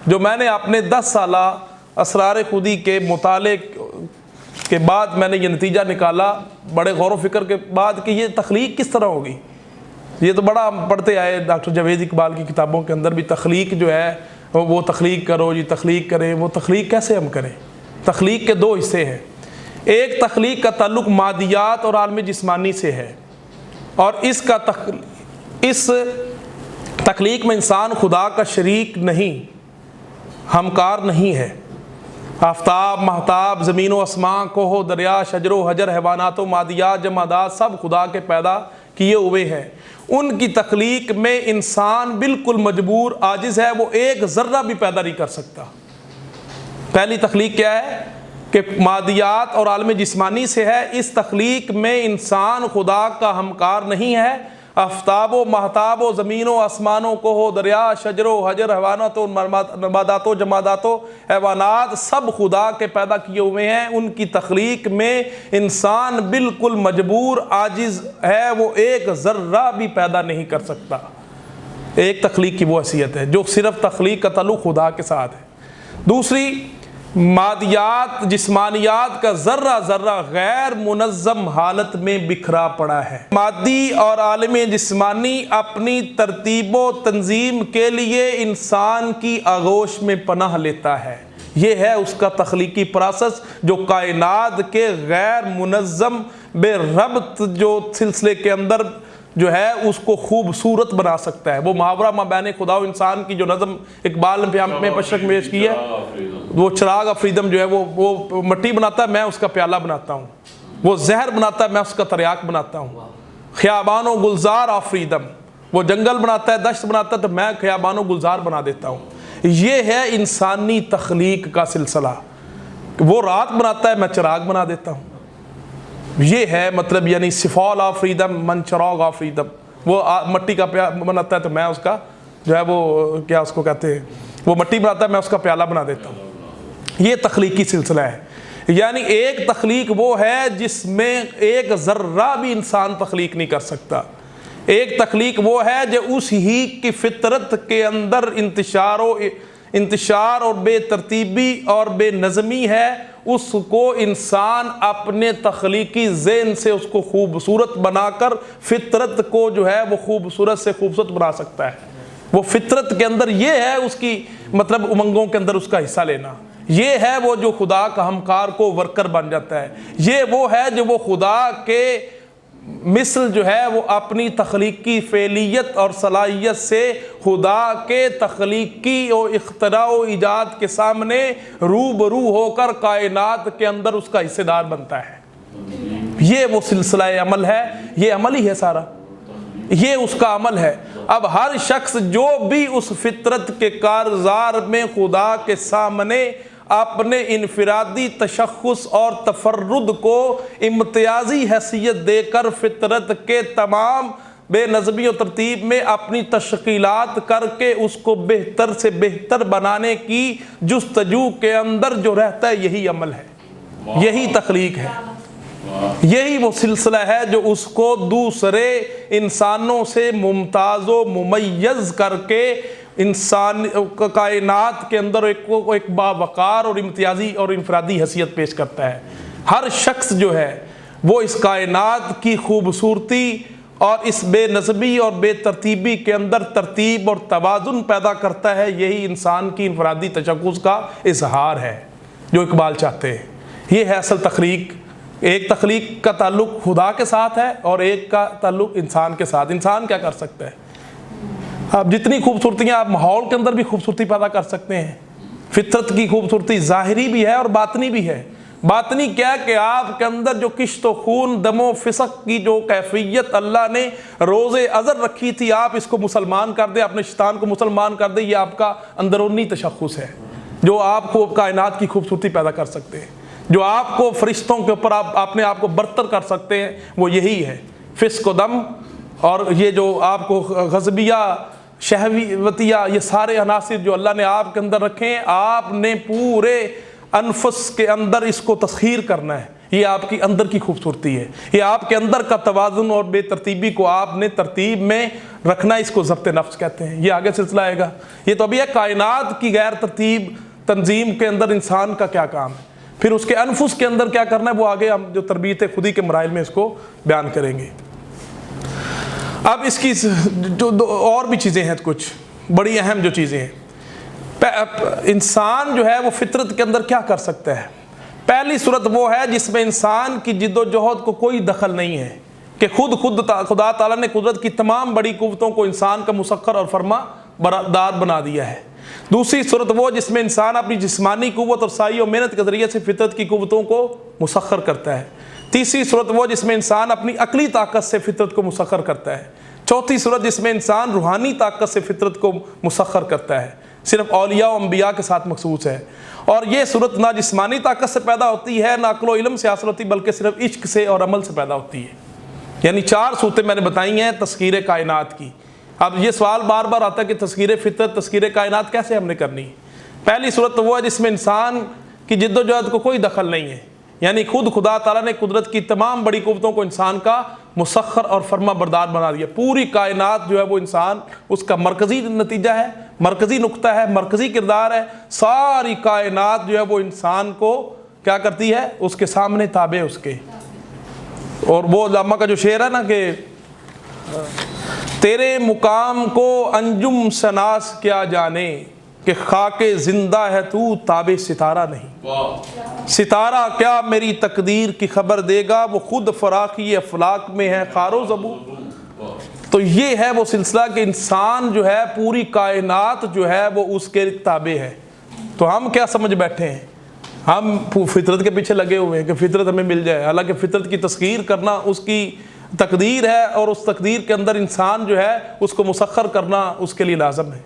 [SPEAKER 1] جو میں نے اپنے 10 سالہ اسرار خودی کے مطالعے کے بعد میں نے یہ نتیجہ نکالا، بڑے غور و فکر کے بعد، کہ یہ تخلیق کس طرح ہوگی۔ یہ تو بڑا ہم پڑھتے آئے ڈاکٹر جاوید اقبال کی کتابوں کے اندر بھی، تخلیق جو ہے وہ تخلیق کرو جی، تخلیق کریں، وہ تخلیق کیسے ہم کریں؟ تخلیق کے دو حصے ہیں۔ ایک تخلیق کا تعلق مادیات اور عالم جسمانی سے ہے، اور اس تخلیق میں انسان خدا کا شریک نہیں، ہمکار نہیں ہے۔ آفتاب، مہتاب، زمین و آسمان، کوہ و دریا، شجر و حجر، حیوانات و مادیات، جمادات، سب خدا کے پیدا کیے ہوئے ہیں۔ ان کی تخلیق میں انسان بالکل مجبور، عاجز ہے، وہ ایک ذرہ بھی پیدا نہیں کر سکتا۔ پہلی تخلیق کیا ہے کہ مادیات اور عالم جسمانی سے ہے۔ اس تخلیق میں انسان خدا کا ہمکار نہیں ہے۔ آفتاب و مہتاب و زمین و آسمانوں، کوہ و دریا، شجر و حجر، حیوانات و نباتات و جمادات و حیوانات، سب خدا کے پیدا کیے ہوئے ہیں۔ ان کی تخلیق میں انسان بالکل مجبور، عاجز ہے، وہ ایک ذرہ بھی پیدا نہیں کر سکتا۔ ایک تخلیق کی وہ حیثیت ہے جو صرف تخلیق کا تعلق خدا کے ساتھ ہے۔ دوسری، مادیات، جسمانیات کا ذرہ ذرہ غیر منظم حالت میں بکھرا پڑا ہے۔ مادی اور عالم جسمانی اپنی ترتیب و تنظیم کے لیے انسان کی آغوش میں پناہ لیتا ہے۔ یہ ہے اس کا تخلیقی پروسیس جو کائنات کے غیر منظم بے ربط جو سلسلے کے اندر جو ہے اس کو خوبصورت بنا سکتا ہے۔ وہ محاورہ مابین خدا و انسان کی جو نظم اقبال نے ہمیں مشرق میں پیش کی ہے، وہ چراغ آفریدم جو ہے وہ مٹی بناتا ہے، میں اس کا پیالہ بناتا ہوں۔ وہ زہر بناتا ہے، میں اس کا تریاک بناتا ہوں۔ خیابان و گلزار آفریدم، وہ جنگل بناتا ہے، دشت بناتا ہے، تو میں خیابان و گلزار بنا دیتا ہوں۔ یہ ہے انسانی تخلیق کا سلسلہ۔ وہ رات بناتا ہے، میں چراغ بنا دیتا ہوں۔ یہ ہے مطلب، یعنی سفال آفریدم من چراغ آفریدم۔ وہ مٹی کا بناتا ہے تو میں اس کا جو ہے وہ کیا اس کو کہتے ہیں، وہ مٹی بناتا ہے، میں اس کا پیالہ بنا دیتا ہوں۔ یہ تخلیقی سلسلہ ہے۔ یعنی ایک تخلیق وہ ہے جس میں ایک ذرہ بھی انسان تخلیق نہیں کر سکتا۔ ایک تخلیق وہ ہے جو اس ہی کی فطرت کے اندر انتشار اور بے ترتیبی اور بے نظمی ہے، اس کو انسان اپنے تخلیقی ذہن سے اس کو خوبصورت بنا کر فطرت کو جو ہے وہ خوبصورت سے خوبصورت بنا سکتا ہے۔ وہ فطرت کے اندر یہ ہے اس کی مطلب امنگوں کے اندر اس کا حصہ لینا، یہ ہے وہ جو خدا کا ہمکار کو ورکر بن جاتا ہے، یہ وہ ہے جو وہ خدا کے مثل جو ہے وہ اپنی تخلیقی فعلیت اور صلاحیت سے خدا کے تخلیقی اور اختراع و ایجاد کے سامنے روبرو ہو کر کائنات کے اندر اس کا حصہ دار بنتا ہے۔ یہ وہ سلسلہ عمل ہے، یہ عمل ہی ہے سارا، یہ اس کا عمل ہے۔ اب ہر شخص جو بھی اس فطرت کے کارزار میں خدا کے سامنے اپنے انفرادی تشخص اور تفرد کو امتیازی حیثیت دے کر فطرت کے تمام بے نظمی و ترتیب میں اپنی تشکیلات کر کے اس کو بہتر سے بہتر بنانے کی جستجو کے اندر جو رہتا ہے، یہی عمل ہے، یہی تخلیق ہے، یہی وہ سلسلہ ہے جو اس کو دوسرے انسانوں سے ممتاز و ممیز کر کے انسان کائنات کے اندر ایک باوقار اور امتیازی اور انفرادی حیثیت پیش کرتا ہے۔ ہر شخص جو ہے وہ اس کائنات کی خوبصورتی اور اس بے نظمی اور بے ترتیبی کے اندر ترتیب اور توازن پیدا کرتا ہے، یہی انسان کی انفرادی تشخص کا اظہار ہے جو اقبال چاہتے ہیں۔ یہ ہے اصل تخلیق۔ ایک تخلیق کا تعلق خدا کے ساتھ ہے اور ایک کا تعلق انسان کے ساتھ۔ انسان کیا کر سکتا ہے؟ آپ جتنی خوبصورتیاں آپ ماحول کے اندر بھی خوبصورتی پیدا کر سکتے ہیں، فطرت کی خوبصورتی ظاہری بھی ہے اور باطنی بھی ہے۔ باطنی کیا ہے کہ آپ کے اندر جو کشت و خون، دم و فسق کی جو کیفیت اللہ نے روز ازل رکھی تھی، آپ اس کو مسلمان کر دیں، اپنے شیطان کو مسلمان کر دیں، یہ آپ کا اندرونی تشخص ہے جو آپ کو کائنات کی خوبصورتی پیدا کر سکتے ہیں، جو آپ کو فرشتوں کے اوپر آپ اپنے آپ کو برتر کر سکتے ہیں، وہ یہی ہے فسق و دم۔ اور یہ جو آپ کو غضبیہ، شہوتیہ، یہ سارے عناصر جو اللہ نے آپ کے اندر رکھے ہیں، آپ نے پورے انفس کے اندر اس کو تسخیر کرنا ہے۔ یہ آپ کی اندر کی خوبصورتی ہے، یہ آپ کے اندر کا توازن اور بے ترتیبی کو آپ نے ترتیب میں رکھنا، اس کو ضبط نفس کہتے ہیں۔ یہ آگے سلسلہ آئے گا۔ یہ تو ابھی ہے کائنات کی غیر ترتیب تنظیم کے اندر انسان کا کیا کام ہے، پھر اس کے انفس کے اندر کیا کرنا ہے، وہ آگے ہم جو تربیت خودی کے مراحل میں اس کو بیان کریں گے۔ اب اس کی جو اور بھی چیزیں ہیں، کچھ بڑی اہم جو چیزیں ہیں، انسان جو ہے وہ فطرت کے اندر کیا کر سکتا ہے۔ پہلی صورت وہ ہے جس میں انسان کی جد و جہد کو کوئی دخل نہیں ہے کہ خدا تعالیٰ نے قدرت کی تمام بڑی قوتوں کو انسان کا مسخر اور فرما بردار بنا دیا ہے۔ دوسری صورت وہ جس میں انسان اپنی جسمانی قوت اور سعی اور محنت کے ذریعے سے فطرت کی قوتوں کو مسخر کرتا ہے۔ تیسری صورت وہ جس میں انسان اپنی عقلی طاقت سے فطرت کو مسخر کرتا ہے۔ چوتھی صورت جس میں انسان روحانی طاقت سے فطرت کو مسخر کرتا ہے، صرف اولیاء و انبیاء کے ساتھ مخصوص ہے۔ اور یہ صورت نہ جسمانی طاقت سے پیدا ہوتی ہے، نہ عقل و علم سے حاصل ہوتی، بلکہ صرف عشق سے اور عمل سے پیدا ہوتی ہے۔ یعنی چار صورتیں میں نے بتائی ہیں تسخیر کائنات کی۔ اب یہ سوال بار بار آتا ہے کہ تسخیر فطرت، تسخیر کائنات کیسے ہم نے کرنی؟ پہلی صورت تو وہ ہے جس میں انسان کی جد و جہد کو کوئی دخل نہیں ہے، یعنی خود خدا تعالیٰ نے قدرت کی تمام بڑی قوتوں کو انسان کا مسخر اور فرما بردار بنا دیا۔ پوری کائنات جو ہے وہ انسان اس کا مرکزی نتیجہ ہے، مرکزی نقطہ ہے، مرکزی کردار ہے۔ ساری کائنات جو ہے وہ انسان کو کیا کرتی ہے، اس کے سامنے تابع اس کے۔ اور وہ علامہ کا جو شعر ہے نا کہ تیرے مقام کو انجم شناس کیا جانے، کہ خاک زندہ ہے تو تابع ستارہ نہیں۔ ستارہ کیا میری تقدیر کی خبر دے گا، وہ خود فراقی افلاک میں ہے خار و زبو۔ تو یہ ہے وہ سلسلہ کہ انسان جو ہے پوری کائنات جو ہے وہ اس کے تابع ہے۔ تو ہم کیا سمجھ بیٹھے ہیں، ہم فطرت کے پیچھے لگے ہوئے ہیں کہ فطرت ہمیں مل جائے، حالانکہ فطرت کی تسخیر کرنا اس کی تقدیر ہے، اور اس تقدیر کے اندر انسان جو ہے اس کو مسخر کرنا اس کے لیے لازم ہے،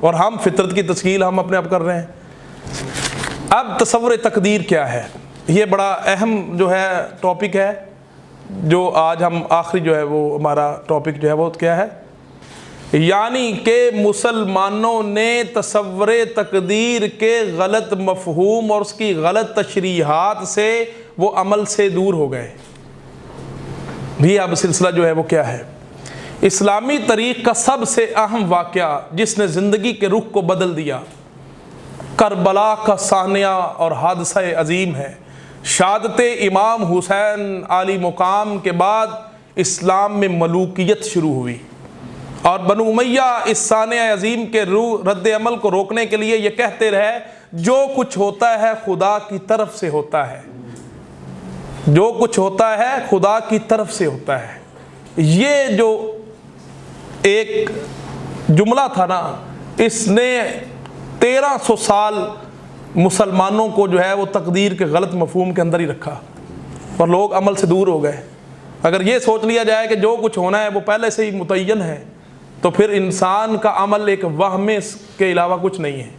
[SPEAKER 1] اور ہم فطرت کی تسخیر ہم اپنے آپ کر رہے ہیں۔ اب تصور تقدیر کیا ہے، یہ بڑا اہم جو ہے ٹاپک ہے، جو آج ہم آخری جو ہے وہ ہمارا ٹاپک جو ہے وہ کیا ہے، یعنی کہ مسلمانوں نے تصور تقدیر کے غلط مفہوم اور اس کی غلط تشریحات سے وہ عمل سے دور ہو گئے۔ بھی اب سلسلہ جو ہے وہ کیا ہے، اسلامی تاریخ کا سب سے اہم واقعہ جس نے زندگی کے رخ کو بدل دیا، کربلا کا سانحہ اور حادثہ عظیم ہے۔ شہادت امام حسین عالی مقام کے بعد اسلام میں ملوکیت شروع ہوئی، اور بنو امیہ اس سانحہ عظیم کے رد عمل کو روکنے کے لیے یہ کہتے رہے جو کچھ ہوتا ہے خدا کی طرف سے ہوتا ہے، جو کچھ ہوتا ہے خدا کی طرف سے ہوتا ہے۔ یہ جو ایک جملہ تھا نا، اس نے 1300 سال مسلمانوں کو جو ہے وہ تقدیر کے غلط مفہوم کے اندر ہی رکھا، اور لوگ عمل سے دور ہو گئے۔ اگر یہ سوچ لیا جائے کہ جو کچھ ہونا ہے وہ پہلے سے ہی متعین ہے، تو پھر انسان کا عمل ایک وہم کے علاوہ کچھ نہیں ہے،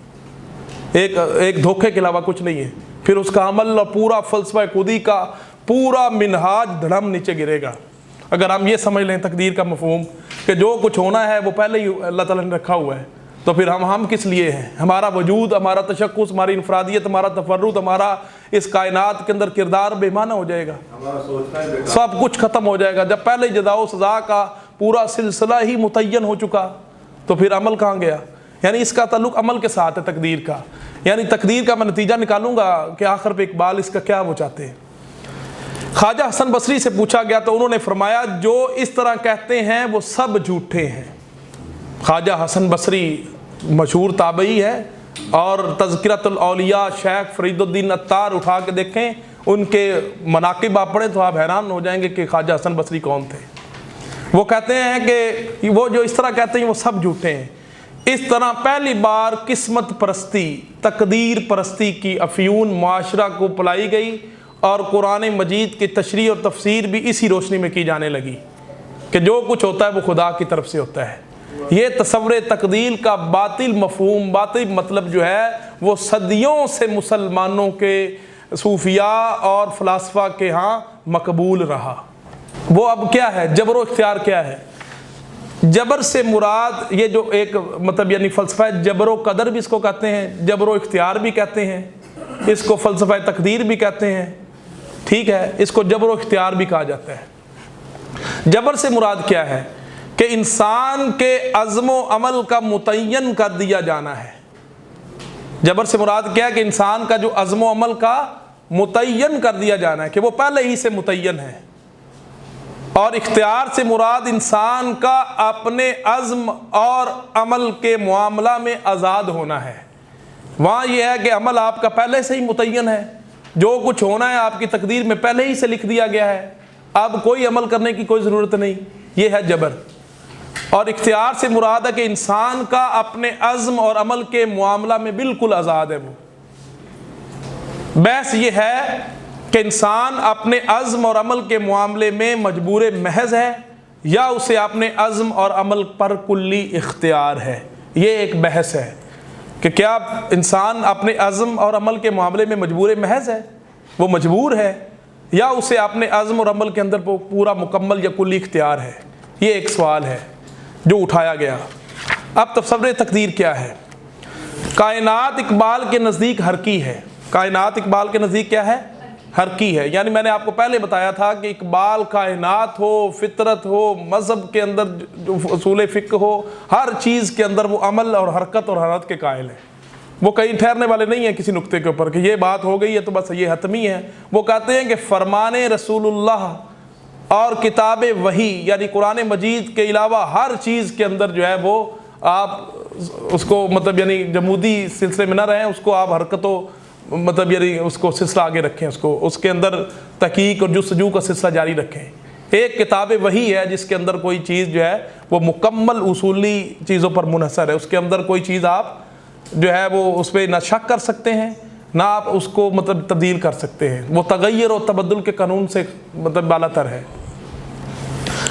[SPEAKER 1] ایک دھوکے کے علاوہ کچھ نہیں ہے۔ پھر اس کا عمل اور پورا فلسفہ خودی کا پورا منہاج دھڑم نیچے گرے گا۔ اگر ہم یہ سمجھ لیں تقدیر کا مفہوم کہ جو کچھ ہونا ہے وہ پہلے ہی اللہ تعالیٰ نے رکھا ہوا ہے، تو پھر ہم کس لیے ہیں؟ ہمارا وجود، ہمارا تشخص، ہماری انفرادیت، ہمارا تفرد، ہمارا اس کائنات کے اندر کردار بے معنی ہو جائے گا، سب کچھ ختم ہو جائے گا۔ جب پہلے جزا و سزا کا پورا سلسلہ ہی متعین ہو چکا تو پھر عمل کہاں گیا؟ یعنی اس کا تعلق عمل کے ساتھ ہے تقدیر کا۔ یعنی تقدیر کا میں نتیجہ نکالوں گا کہ آخر پہ اقبال اس کا کیا وہ چاہتے ہیں۔ خواجہ حسن بصری سے پوچھا گیا تو انہوں نے فرمایا جو اس طرح کہتے ہیں وہ سب جھوٹے ہیں۔ خواجہ حسن بصری مشہور تابعی ہے، اور تذکرۃ الاولیاء شیخ فرید الدین عطار اٹھا کے دیکھیں، ان کے مناقب آپ پڑھیں تو آپ حیران ہو جائیں گے کہ خواجہ حسن بصری کون تھے۔ وہ کہتے ہیں کہ وہ جو اس طرح کہتے ہیں وہ سب جھوٹے ہیں۔ اس طرح پہلی بار قسمت پرستی، تقدیر پرستی کی افیون معاشرہ کو پلائی گئی، اور قرآن مجید کی تشریح اور تفسیر بھی اسی روشنی میں کی جانے لگی کہ جو کچھ ہوتا ہے وہ خدا کی طرف سے ہوتا ہے۔ یہ تصور تقدیر کا باطل مفہوم، باطل مطلب جو ہے وہ صدیوں سے مسلمانوں کے صوفیاء اور فلاسفہ کے ہاں مقبول رہا۔ وہ اب کیا ہے؟ جبر و اختیار کیا ہے؟ جبر سے مراد یہ جو ایک مطلب یعنی فلسفہ جبر و قدر بھی اس کو کہتے ہیں، جبر و اختیار بھی کہتے ہیں، اس کو فلسفہ تقدیر بھی کہتے ہیں، ٹھیک ہے، اس کو جبر و اختیار بھی کہا جاتا ہے۔ جبر سے مراد کیا ہے؟ کہ انسان کے عزم و عمل کا متعین کر دیا جانا ہے۔ جبر سے مراد کیا ہے؟ کہ انسان کا جو عزم و عمل کا متعین کر دیا جانا ہے، کہ وہ پہلے ہی سے متعین ہے۔ اور اختیار سے مراد انسان کا اپنے عزم اور عمل کے معاملہ میں آزاد ہونا ہے۔ وہاں یہ ہے کہ عمل آپ کا پہلے سے ہی متعین ہے، جو کچھ ہونا ہے آپ کی تقدیر میں پہلے ہی سے لکھ دیا گیا ہے، اب کوئی عمل کرنے کی کوئی ضرورت نہیں۔ یہ ہے جبر۔ اور اختیار سے مراد ہے کہ انسان کا اپنے عزم اور عمل کے معاملہ میں بالکل آزاد ہے۔ وہ بحث یہ ہے کہ انسان اپنے عزم اور عمل کے معاملے میں مجبور محض ہے یا اسے اپنے عزم اور عمل پر کلی اختیار ہے۔ یہ ایک بحث ہے کہ کیا انسان اپنے عزم اور عمل کے معاملے میں مجبور محض ہے، وہ مجبور ہے، یا اسے اپنے عزم اور عمل کے اندر پورا مکمل یا کلی اختیار ہے؟ یہ ایک سوال ہے جو اٹھایا گیا۔ اب تصور تقدیر کیا ہے؟ کائنات اقبال کے نزدیک حرکی ہے۔ کائنات اقبال کے نزدیک کیا ہے؟ حرکی ہے۔ یعنی میں نے آپ کو پہلے بتایا تھا کہ اقبال کائنات ہو، فطرت ہو، مذہب کے اندر جو اصول فقہ ہو، ہر چیز کے اندر وہ عمل اور حرکت اور حرکت کے قائل ہیں۔ وہ کہیں ٹھہرنے والے نہیں ہیں کسی نقطے کے اوپر کہ یہ بات ہو گئی ہے تو بس یہ حتمی ہے۔ وہ کہتے ہیں کہ فرمان رسول اللہ اور کتاب وحی یعنی قرآن مجید کے علاوہ ہر چیز کے اندر جو ہے وہ آپ اس کو مطلب یعنی جمودی سلسلے میں نہ رہیں، اس کو آپ حرکت و مطلب یعنی اس کو سلسلہ آگے رکھیں، اس کے اندر تحقیق اور جستجو کا سلسلہ جاری رکھیں۔ ایک کتاب وحی ہے جس کے اندر کوئی چیز جو ہے وہ مکمل اصولی چیزوں پر منحصر ہے، اس کے اندر کوئی چیز آپ جو ہے وہ اس پہ نہ شک کر سکتے ہیں نہ آپ اس کو مطلب تبدیل کر سکتے ہیں، وہ تغیر و تبدل کے قانون سے مطلب بالا تر ہے۔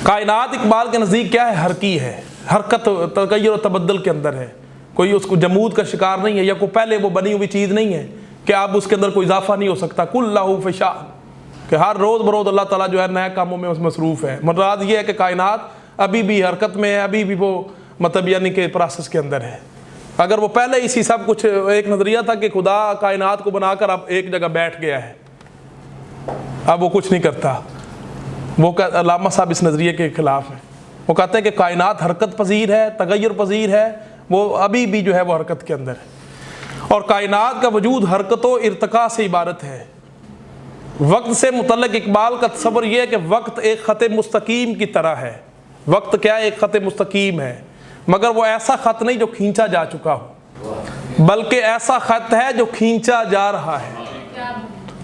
[SPEAKER 1] کائنات اقبال کے نزدیک کیا ہے؟ حرکی ہے، حرکت تغیر و تبدل کے اندر ہے، کوئی اس کو جمود کا شکار نہیں ہے، یا کوئی پہلے وہ بنی ہوئی چیز نہیں ہے کہ آپ اس کے اندر کوئی اضافہ نہیں ہو سکتا۔ کل لہو فی شأن، کہ ہر روز بروز اللہ تعالیٰ جو ہے نئے کاموں میں مصروف ہے۔ مراد یہ ہے کہ کائنات ابھی بھی حرکت میں ہے، ابھی بھی وہ مطلب یعنی کہ پروسیس کے اندر ہے۔ اگر وہ پہلے اسی سب کچھ ایک نظریہ تھا کہ خدا کائنات کو بنا کر اب ایک جگہ بیٹھ گیا ہے، اب وہ کچھ نہیں کرتا، وہ علامہ صاحب اس نظریے کے خلاف ہیں۔ وہ کہتے ہیں کہ کائنات حرکت پذیر ہے، تغیر پذیر ہے، وہ ابھی بھی جو ہے وہ حرکت کے اندر ہے، اور کائنات کا وجود حرکت و ارتقاء سے عبارت ہے۔ وقت سے متعلق اقبال کا تصور یہ ہے کہ وقت ایک خط مستقیم کی طرح ہے۔ وقت کیا ہے؟ ایک خط مستقیم ہے، مگر وہ ایسا خط نہیں جو کھینچا جا چکا ہو، بلکہ ایسا خط ہے جو کھینچا جا رہا ہے،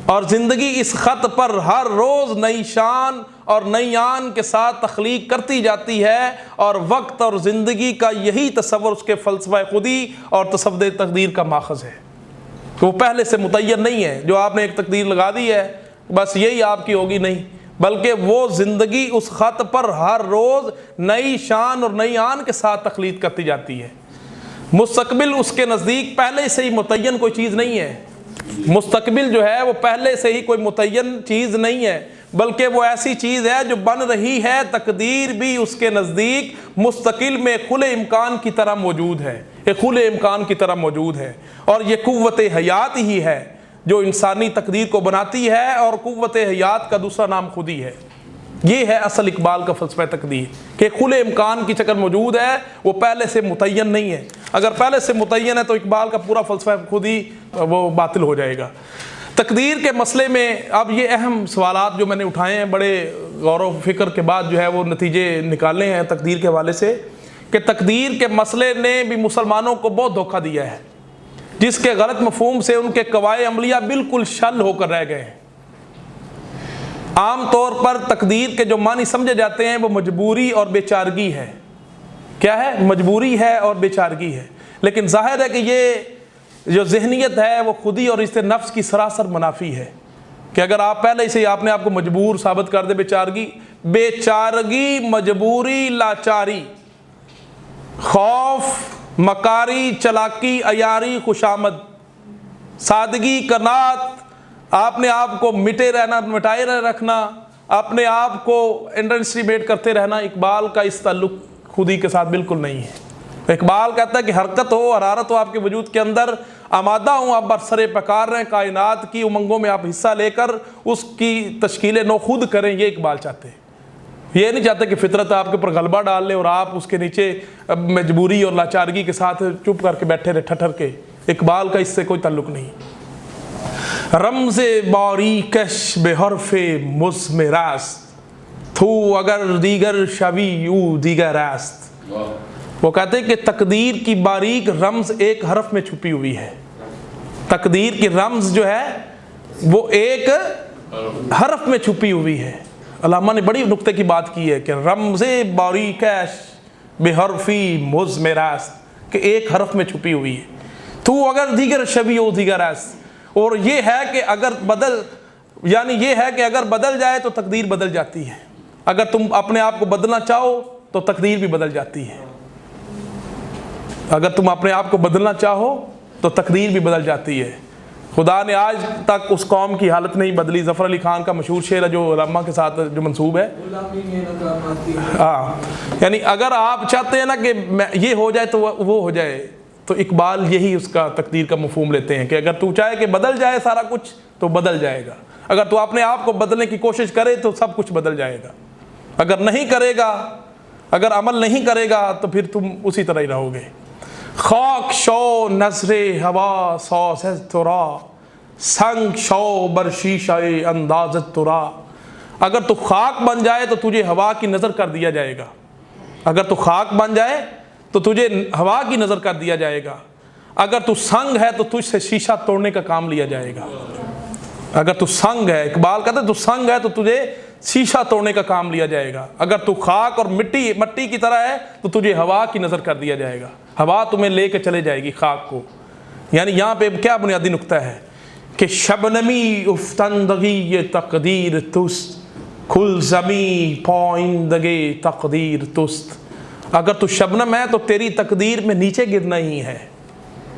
[SPEAKER 1] اور زندگی اس خط پر ہر روز نئی شان اور نئی آن کے ساتھ تخلیق کرتی جاتی ہے، اور وقت اور زندگی کا یہی تصور اس کے فلسفہ خودی اور تصور تقدیر کا ماخذ ہے۔ وہ پہلے سے متعین نہیں ہے، جو آپ نے ایک تقدیر لگا دی ہے بس یہی آپ کی ہوگی، نہیں، بلکہ وہ زندگی اس خط پر ہر روز نئی شان اور نئی آن کے ساتھ تخلیق کرتی جاتی ہے۔ مستقبل اس کے نزدیک پہلے سے ہی متعین کوئی چیز نہیں ہے۔ مستقبل جو ہے وہ پہلے سے ہی کوئی متعین چیز نہیں ہے، بلکہ وہ ایسی چیز ہے جو بن رہی ہے۔ تقدیر بھی اس کے نزدیک مستقل میں کھلے امکان کی طرح موجود ہے، ایک کھلے امکان کی طرح موجود ہے، اور یہ قوت حیات ہی ہے جو انسانی تقدیر کو بناتی ہے، اور قوت حیات کا دوسرا نام خودی ہے۔ یہ ہے اصل اقبال کا فلسفہ تقدیر، کہ کھلے امکان کی شکل موجود ہے، وہ پہلے سے متعین نہیں ہے۔ اگر پہلے سے متعین ہے تو اقبال کا پورا فلسفہ خودی وہ باطل ہو جائے گا۔ تقدیر کے مسئلے میں اب یہ اہم سوالات جو میں نے اٹھائے ہیں، بڑے غور و فکر کے بعد جو ہے وہ نتیجے نکالنے ہیں تقدیر کے حوالے سے، کہ تقدیر کے مسئلے نے بھی مسلمانوں کو بہت دھوکہ دیا ہے، جس کے غلط مفہوم سے ان کے قواعد عملیہ بالکل شل ہو کر رہ گئے ہیں۔ عام طور پر تقدیر کے جو معنی سمجھے جاتے ہیں وہ مجبوری اور بیچارگی ہے۔ کیا ہے؟ مجبوری ہے اور بیچارگی ہے، لیکن ظاہر ہے کہ یہ جو ذہنیت ہے وہ خودی اور اس نفس کی سراسر منافی ہے، کہ اگر آپ پہلے سے آپ نے آپ کو مجبور ثابت کر دے، بیچارگی، مجبوری، لاچاری، خوف، مکاری، چلاکی، عیاری، خوشامد، سادگی، قناعت، آپ نے آپ کو مٹائے رکھنا، اپنے آپ کو انڈرسٹیمیٹ کرتے رہنا، اقبال کا اس تعلق خودی کے ساتھ بالکل نہیں ہے۔ اقبال کہتا ہے کہ حرکت ہو، حرارت ہو آپ کے وجود کے اندر، آمادہ ہوں آپ برسر پکار رہیں، کائنات کی امنگوں میں آپ حصہ لے کر اس کی تشکیل نو خود کریں، یہ اقبال چاہتے ہیں۔ یہ نہیں چاہتے کہ فطرت آپ کے اوپر غلبہ ڈال لے اور آپ اس کے نیچے مجبوری اور لاچارگی کے ساتھ چپ کر کے بیٹھے رہے ٹھٹر کے۔ اقبال کا اس سے کوئی تعلق نہیں۔ رمز باریکش بے حرف مزمراست، تو اگر دیگر شوی یو دیگر است۔ وہ کہتے ہیں کہ تقدیر کی باریک رمز ایک حرف میں چھپی ہوئی ہے۔ تقدیر کی رمز جو ہے وہ ایک حرف میں چھپی ہوئی ہے۔ علامہ نے بڑی نکتے کی بات کی ہے کہ رمز باریکش بے حرفی مزمراست، کہ ایک حرف میں چھپی ہوئی ہے۔ تو اگر دیگر شبی ہو دیگر است، اور یہ ہے کہ اگر بدل جائے تو تقدیر بدل جاتی ہے۔ اگر تم اپنے آپ کو بدلنا چاہو تو تقدیر بھی بدل جاتی ہے۔ اگر تم اپنے آپ کو بدلنا چاہو تو تقدیر بھی بدل جاتی ہے۔ خدا نے آج تک اس قوم کی حالت نہیں بدلی۔ ظفر علی خان کا مشہور شعر ہے جو علامہ کے ساتھ جو منسوب ہے، یعنی اگر آپ چاہتے ہیں نا کہ یہ ہو جائے تو وہ ہو جائے، تو اقبال یہی اس کا تقدیر کا مفہوم لیتے ہیں کہ اگر تو چاہے کہ بدل جائے سارا کچھ تو بدل جائے گا، اگر تو اپنے آپ کو بدلنے کی کوشش کرے تو سب کچھ بدل جائے گا، اگر نہیں کرے گا، اگر عمل نہیں کرے گا تو پھر تم اسی طرح ہی رہو گے۔ خاک شو نظر ہوا ساز ترا، سنگ شو بر شیشہ اندازت ترا۔ اگر تو خاک بن جائے تو تجھے ہوا کی نظر کر دیا جائے گا، اگر تو خاک بن جائے تو تجھے ہوا کی نظر کر دیا جائے گا، اگر تو سنگ ہے تو تجھ سے شیشہ توڑنے کا کام لیا جائے گا۔ اگر تو سنگ ہے، اقبال کہتے ہیں تو سنگ ہے تو تجھے شیشہ توڑنے کا کام لیا جائے گا، اگر تو خاک اور مٹی کی طرح ہے تو تجھے ہوا کی نظر کر دیا جائے گا، ہوا تمہیں لے کے چلے جائے گی خاک کو۔ یعنی یہاں پہ کیا بنیادی نکتہ ہے کہ شبنمی افتندگی یہ تقدیر تست، کھل زمیں پائندگے تقدیر تست۔ اگر تو شبنم ہے تو تیری تقدیر میں نیچے گرنا ہی ہے،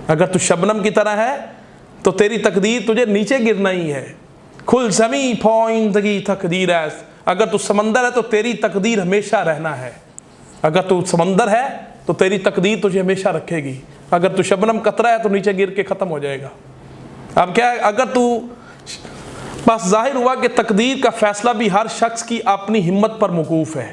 [SPEAKER 1] اگر تو شبنم کی طرح ہے تو تیری تقدیر تجھے نیچے گرنا ہی ہے۔ کھل زمیں پائندگی تقدیر ہے، اگر تو سمندر ہے تو تیری تقدیر ہمیشہ رہنا ہے، اگر تو سمندر ہے تو تیری تقدیر تجھے ہمیشہ رکھے گی، اگر تو شبنم قطرہ ہے تو نیچے گر کے ختم ہو جائے گا۔ اب کیا ہے، اگر تو بس ظاہر ہوا کہ تقدیر کا فیصلہ بھی ہر شخص کی اپنی ہمت پر موقوف ہے،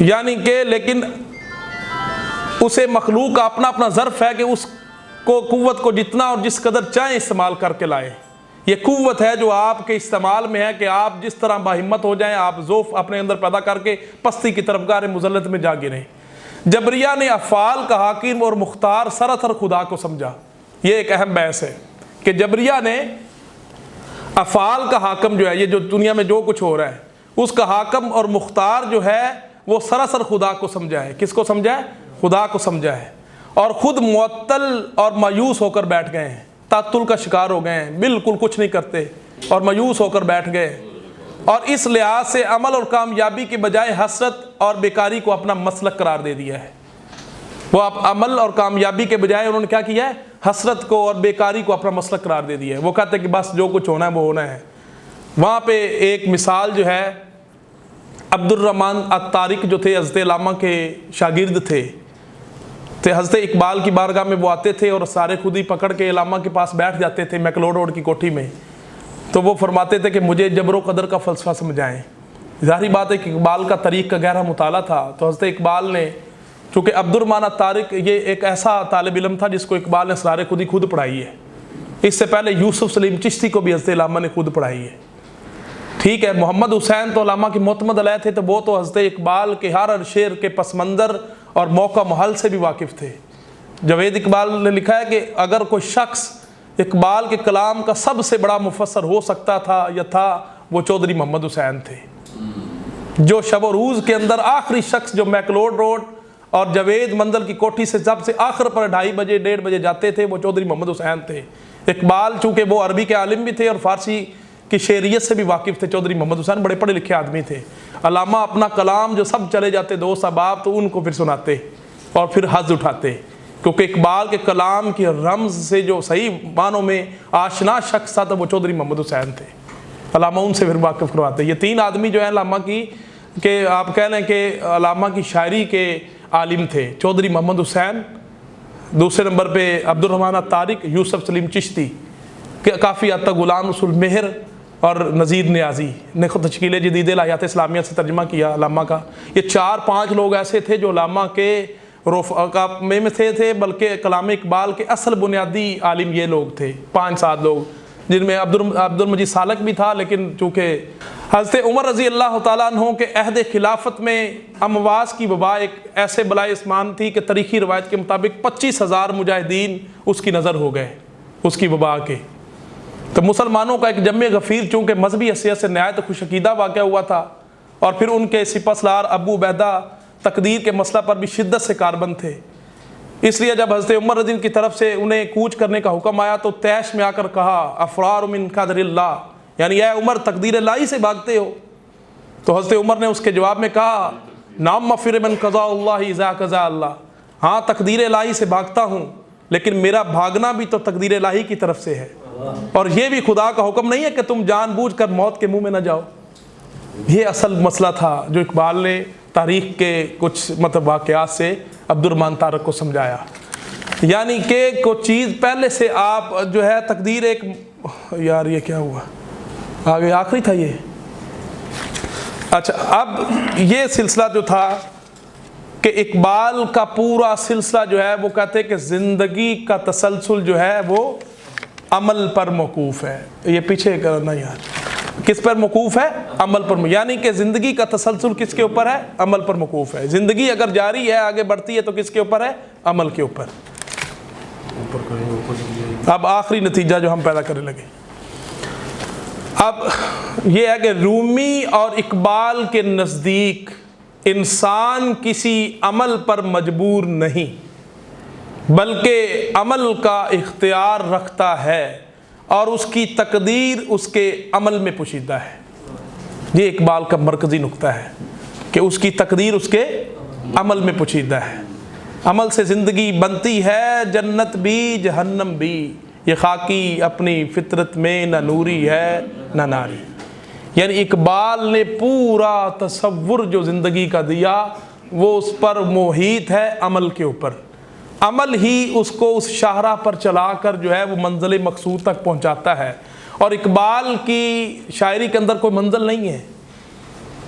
[SPEAKER 1] یعنی کہ لیکن اسے مخلوق کا اپنا اپنا ظرف ہے کہ اس کو قوت کو جتنا اور جس قدر چاہیں استعمال کر کے لائے. یہ قوت ہے جو آپ کے استعمال میں ہے کہ آپ جس طرح باہمت ہو جائیں، آپ ذوف اپنے اندر پیدا کر کے پستی کی طرف گار مذلت میں جا گریں. جبریہ نے افعال کا حاکم اور مختار سراسر خدا کو سمجھا. یہ ایک اہم بحث ہے کہ جبریہ نے افعال کا حاکم جو ہے، یہ جو دنیا میں جو کچھ ہو رہا ہے اس کا حاکم اور مختار جو ہے وہ سراسر خدا کو سمجھا ہے. کس کو سمجھا ہے؟ خدا کو سمجھا ہے. اور خود معطل اور مایوس ہو کر بیٹھ گئے ہیں، تعطل کا شکار ہو گئے ہیں، بالکل کچھ نہیں کرتے اور مایوس ہو کر بیٹھ گئے. اور اس لحاظ سے عمل اور کامیابی کے بجائے حسرت اور بیکاری کو اپنا مسلک قرار دے دیا ہے. وہ عمل اور کامیابی کے بجائے انہوں نے کیا کیا ہے؟ حسرت کو اور بیکاری کو اپنا مسلک قرار دے دیا ہے. وہ کہتے ہیں کہ بس جو کچھ ہونا ہے وہ ہونا ہے. وہاں پہ ایک مثال جو ہے، عبد الرحمن الطارق جو تھے حضرت علامہ کے شاگرد تھے، حضرت اقبال کی بارگاہ میں وہ آتے تھے اور سارے خود ہی پکڑ کے علامہ کے پاس بیٹھ جاتے تھے میکلوڈ روڈ کی کوٹھی میں. تو وہ فرماتے تھے کہ مجھے جبر و قدر کا فلسفہ سمجھائیں. ظاہری بات ہے کہ اقبال کا طریق کا گہرا مطالعہ تھا. تو حضرت اقبال نے، چونکہ عبد الرحمن الطارق یہ ایک ایسا طالب علم تھا جس کو اقبال نے اسرار خودی خود پڑھائی ہے. اس سے پہلے یوسف سلیم چشتی کو بھی حضرت علامہ نے خود پڑھائی ہے. ٹھیک ہے، محمد حسین تو علامہ کی معتمد علیہ تھے، تو وہ تو حضرت اقبال کے ہر شعر کے پس منظر اور موقع محل سے بھی واقف تھے. جاوید اقبال نے لکھا ہے کہ اگر کوئی شخص اقبال کے کلام کا سب سے بڑا مفسر ہو سکتا تھا یا تھا، وہ چودھری محمد حسین تھے. جو شب و روز کے اندر آخری شخص جو میکلوڈ روڈ اور جاوید منزل کی کوٹھی سے سب سے آخر پر 2:30 بجے 1:30 بجے جاتے تھے، وہ چودھری محمد حسین تھے. اقبال چونکہ وہ عربی کے عالم بھی تھے اور فارسی کی شعریت سے بھی واقف تھے. چودھری محمد حسین بڑے پڑھے لکھے آدمی تھے. علامہ اپنا کلام جو سب چلے جاتے دوست احباب تو ان کو پھر سناتے اور پھر حظ اٹھاتے، کیونکہ اقبال کے کلام کی رمز سے جو صحیح معنوں میں آشنا شخص تھا تو وہ چودھری محمد حسین تھے. علامہ ان سے پھر واقف کرواتے. یہ 3 آدمی جو ہیں علامہ کی، کہ آپ کہہ لیں کہ علامہ کی شاعری کے عالم تھے. چودھری محمد حسین، دوسرے نمبر پہ عبد الرحمن الطارق، یوسف سلیم چشتی، کافی حد تک غلام رسول مہر اور نذیر نیازی نے خود تشکیل جدید الہیات اسلامیہ سے ترجمہ کیا علامہ کا. یہ 4-5 لوگ ایسے تھے جو علامہ کے رفقا میں تھے، بلکہ کلام اقبال کے اصل بنیادی عالم یہ لوگ تھے. 5-7 لوگ، جن میں عبد المجید سالک بھی تھا. لیکن چونکہ حضرت عمر رضی اللہ تعالیٰ عنہ کے عہد خلافت میں امواس کی وبا ایک ایسے بلائے اسمان تھی کہ تاریخی روایت کے مطابق 25,000 مجاہدین اس کی نظر ہو گئے اس کی وبا کے. تو مسلمانوں کا ایک جمع غفیر چونکہ مذہبی حیثیت سے نہایت خوش عقیدہ واقعہ ہوا تھا، اور پھر ان کے سپہ سالار ابو عبیدہ تقدیر کے مسئلہ پر بھی شدت سے کاربند تھے. اس لیے جب حضرت عمر رضی اللہ کی طرف سے انہیں کوچ کرنے کا حکم آیا تو طیش میں آ کر کہا، افرار من قدر اللہ، یعنی اے عمر تقدیر الہی سے بھاگتے ہو. تو حضرت عمر نے اس کے جواب میں کہا، نعم مفر من قضاء اللہ اذا قضاء اللہ، ہاں تقدیر الہی سے بھاگتا ہوں، لیکن میرا بھاگنا بھی تو تقدیر الہی کی طرف سے ہے، اور یہ بھی خدا کا حکم نہیں ہے کہ تم جان بوجھ کر موت کے منہ میں نہ جاؤ. یہ اصل مسئلہ تھا جو اقبال نے تاریخ کے کچھ واقعات سے عبد الرحمن طارق کو سمجھایا. یعنی کہ کوئی چیز پہلے سے آپ جو ہے تقدیر ایک، یار یہ کیا ہوا آگے آخری تھا یہ. اچھا، اب یہ سلسلہ جو تھا کہ اقبال کا پورا سلسلہ جو ہے وہ کہتے ہیں کہ زندگی کا تسلسل جو ہے وہ عمل پر موقوف ہے. یہ پیچھے کرنا یار، کس پر موقوف ہے؟ عمل پر. یعنی کہ زندگی کا تسلسل کس کے اوپر ہے؟ عمل پر موقوف ہے. زندگی اگر جاری ہے، آگے بڑھتی ہے، تو کس کے اوپر ہے؟ عمل کے اوپر. اب آخری نتیجہ جو ہم پیدا کرنے لگے اب یہ ہے کہ رومی اور اقبال کے نزدیک انسان کسی عمل پر مجبور نہیں، بلکہ عمل کا اختیار رکھتا ہے اور اس کی تقدیر اس کے عمل میں پوشیدہ ہے. یہ اقبال کا مرکزی نقطہ ہے کہ اس کی تقدیر اس کے عمل میں پوشیدہ ہے. عمل سے زندگی بنتی ہے، جنت بھی جہنم بھی، یہ خاکی اپنی فطرت میں نہ نوری ہے نہ ناری. یعنی اقبال نے پورا تصور جو زندگی کا دیا وہ اس پر محیط ہے عمل کے اوپر. عمل ہی اس کو اس شاہراہ پر چلا کر جو ہے وہ منزل مقصود تک پہنچاتا ہے. اور اقبال کی شاعری کے اندر کوئی منزل نہیں ہے.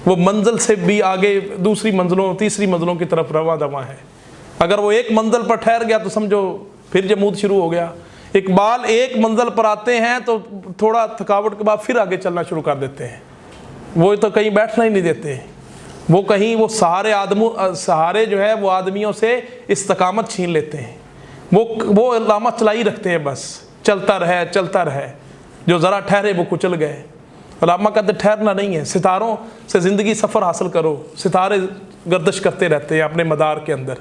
[SPEAKER 1] وہ منزل سے بھی آگے دوسری منزلوں تیسری منزلوں کی طرف رواں دواں ہے۔ اگر وہ ایک منزل پر ٹھہر گیا تو سمجھو پھر جمود شروع ہو گیا۔ اقبال ایک منزل پر آتے ہیں تو تھوڑا تھکاوٹ کے بعد پھر آگے چلنا شروع کر دیتے ہیں، وہ تو کہیں بیٹھنا ہی نہیں دیتے، وہ کہیں وہ سہارے جو ہے وہ آدمیوں سے استقامت چھین لیتے ہیں، وہ علامہ چلائی رکھتے ہیں، بس چلتا رہے، جو ذرا ٹھہرے وہ کچل گئے۔ علامہ کہتے ٹھہرنا نہیں ہے، ستاروں سے زندگی سفر حاصل کرو، ستارے گردش کرتے رہتے ہیں اپنے مدار کے اندر،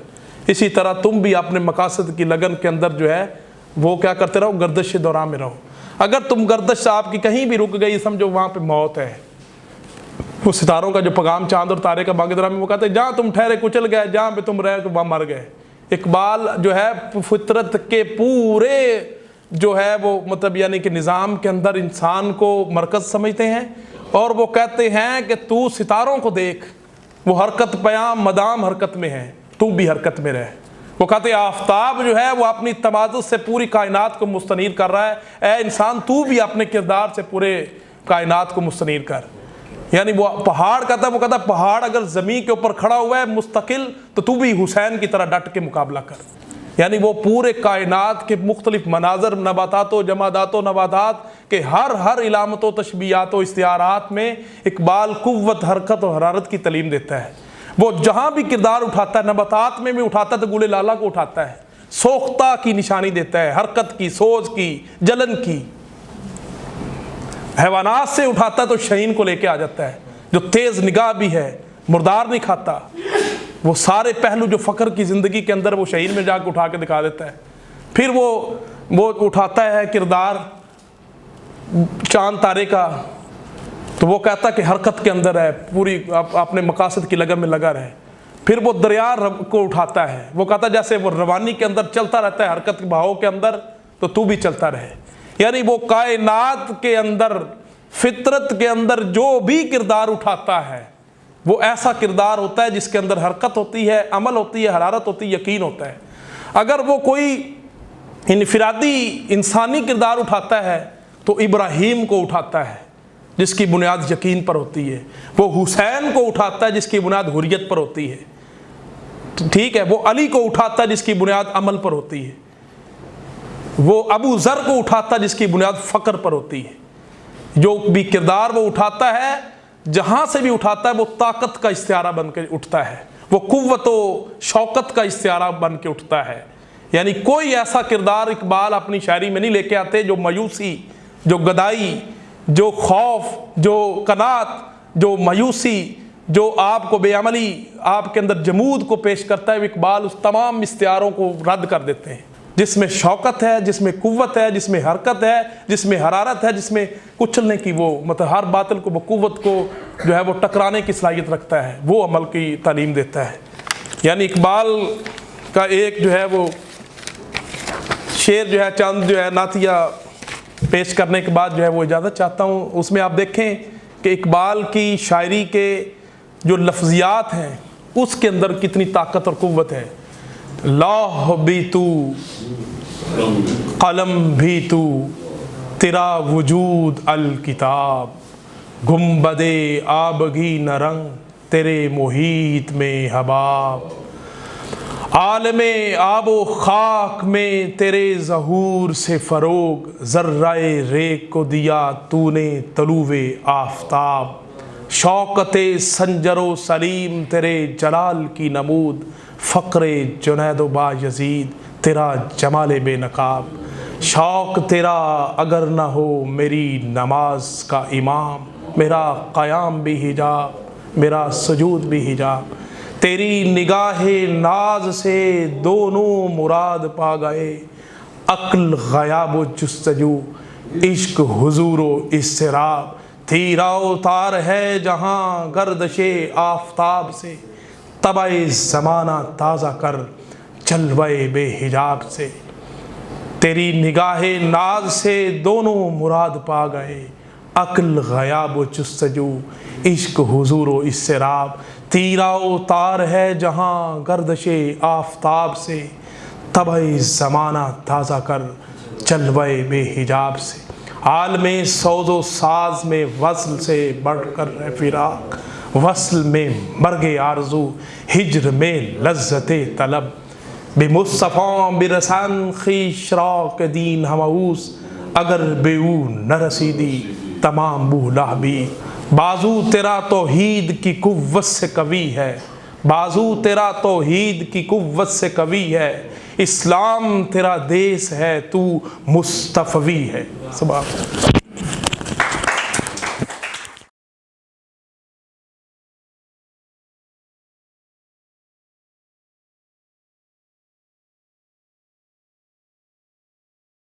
[SPEAKER 1] اسی طرح تم بھی اپنے مقاصد کی لگن کے اندر جو ہے وہ کیا کرتے رہو، گردش دوران میں رہو۔ اگر تم گردش آپ کی کہیں بھی رک گئی سمجھو وہاں پہ موت ہے۔ وہ ستاروں کا جو پیغام چاند اور تارے کا باغ درا میں وہ کہتے ہیں جہاں تم ٹھہرے کچل گئے، جہاں پہ تم رہے وہاں مر گئے۔ اقبال جو ہے فطرت کے پورے جو ہے وہ مطلب یعنی کہ نظام کے اندر انسان کو مرکز سمجھتے ہیں، اور وہ کہتے ہیں کہ تو ستاروں کو دیکھ، وہ حرکت پیام مدام حرکت میں ہے، تو بھی حرکت میں رہے۔ وہ کہتے ہیں آفتاب جو ہے وہ اپنی تمازن سے پوری کائنات کو مستنیر کر رہا ہے، اے انسان تو بھی اپنے کردار سے پورے کائنات کو مستنیر کر۔ یعنی وہ پہاڑ کہتا ہے پہاڑ اگر زمین کے اوپر کھڑا ہوا ہے مستقل تو بھی حسین کی طرح ڈٹ کے مقابلہ کر۔ یعنی وہ پورے کائنات کے مختلف مناظر، نباتات و جمادات و نباتات کے ہر علامت و تشبیہات و استعارات میں اقبال قوت، حرکت و حرارت کی تعلیم دیتا ہے۔ وہ جہاں بھی کردار اٹھاتا ہے، نباتات میں بھی اٹھاتا ہے تو گل لالہ کو اٹھاتا ہے، سوختہ کی نشانی دیتا ہے، حرکت کی، سوز کی، جلن کی۔ حیوانات سے اٹھاتا ہے تو شہین کو لے کے آ جاتا ہے، جو تیز نگاہ بھی ہے، مردار نہیں کھاتا۔ وہ سارے پہلو جو فقر کی زندگی کے اندر وہ شہین میں جا کے اٹھا کے دکھا دیتا ہے۔ پھر وہ اٹھاتا ہے کردار چاند تارے کا، تو وہ کہتا ہے کہ حرکت کے اندر ہے، پوری اپنے مقاصد کی لگن میں لگا رہے۔ پھر وہ دریا کو اٹھاتا ہے، وہ کہتا ہے جیسے وہ روانی کے اندر چلتا رہتا ہے حرکت کے بہاؤ کے اندر، تو بھی چلتا رہے۔ یعنی وہ کائنات کے اندر، فطرت کے اندر جو بھی کردار اٹھاتا ہے وہ ایسا کردار ہوتا ہے جس کے اندر حرکت ہوتی ہے، عمل ہوتی ہے، حرارت ہوتی ہے، یقین ہوتا ہے۔ اگر وہ کوئی انفرادی انسانی کردار اٹھاتا ہے تو ابراہیم کو اٹھاتا ہے جس کی بنیاد یقین پر ہوتی ہے، وہ حسین کو اٹھاتا ہے جس کی بنیاد حریت پر ہوتی ہے، ٹھیک ہے، وہ علی کو اٹھاتا ہے جس کی بنیاد عمل پر ہوتی ہے، وہ ابو ذر کو اٹھاتا ہے جس کی بنیاد فقر پر ہوتی ہے۔ جو بھی کردار وہ اٹھاتا ہے، جہاں سے بھی اٹھاتا ہے وہ طاقت کا استعارہ بن کے اٹھتا ہے، وہ قوت و شوکت کا استعارہ بن کے اٹھتا ہے۔ یعنی کوئی ایسا کردار اقبال اپنی شاعری میں نہیں لے کے آتے جو مایوسی، جو گدائی، جو خوف، جو قناعت، جو مایوسی، جو آپ کو بے عملی، آپ کے اندر جمود کو پیش کرتا ہے۔ اقبال اس تمام استعاروں کو رد کر دیتے ہیں، جس میں شوکت ہے، جس میں قوت ہے، جس میں حرکت ہے، جس میں حرارت ہے، جس میں کچلنے کی وہ مطلب ہر باطل کو بقوت کو جو ہے وہ ٹکرانے کی صلاحیت رکھتا ہے، وہ عمل کی تعلیم دیتا ہے۔ یعنی اقبال کا ایک جو ہے وہ شعر جو ہے چند جو ہے نعتیہ پیش کرنے کے بعد جو ہے وہ اجازت چاہتا ہوں۔ اس میں آپ دیکھیں کہ اقبال کی شاعری کے جو لفظیات ہیں اس کے اندر کتنی طاقت اور قوت ہے۔ لوح بھی تو، قلم بھی تو، تیرا وجود الکتاب، گنبد آبگی نہ رنگ تیرے محیط میں حباب، عالم آب و خاک میں تیرے ظہور سے فروغ، ذرہ ریگ کو دیا تو نے طلوع آفتاب، شوکت سنجر و سلیم تیرے جلال کی نمود، فقر جنید و بایزید تیرا جمال بے نقاب، شوق تیرا اگر نہ ہو میری نماز کا امام، میرا قیام بھی حجاب، میرا سجود بھی حجاب، تیری نگاہ ناز سے دونوں مراد پا گئے، عقل غیاب و جستجو، عشق حضور و اضطراب، تیرا اتار ہے جہاں گردش آفتاب سے، طبع زمانہ تازہ کر جلوے بے حجاب سے، تیری نگاہ ناز سے دونوں مراد پا گئے، عقل غیاب و جستجو، عشق حضور و اضطراب، تیرا اتار ہے جہاں گردش آفتاب سے، طبع زمانہ تازہ کر جلوے بے حجاب سے، عالم سوز و ساز میں وصل سے بڑھ کر ہے فراق، وصل میں مرگ آرزو، ہجر میں لذت طلب، بے مصطفیٰ برسان خویش را کہ دین ہماؤس، اگر بے او نہ رسیدی تمام بولا بھی۔ بازو تیرا توحید کی قوت سے قوی ہے، بازو تیرا توحید کی قوت سے قوی ہے، اسلام تیرا دیس ہے تو مصطفی ہے۔ سبحان اللہ۔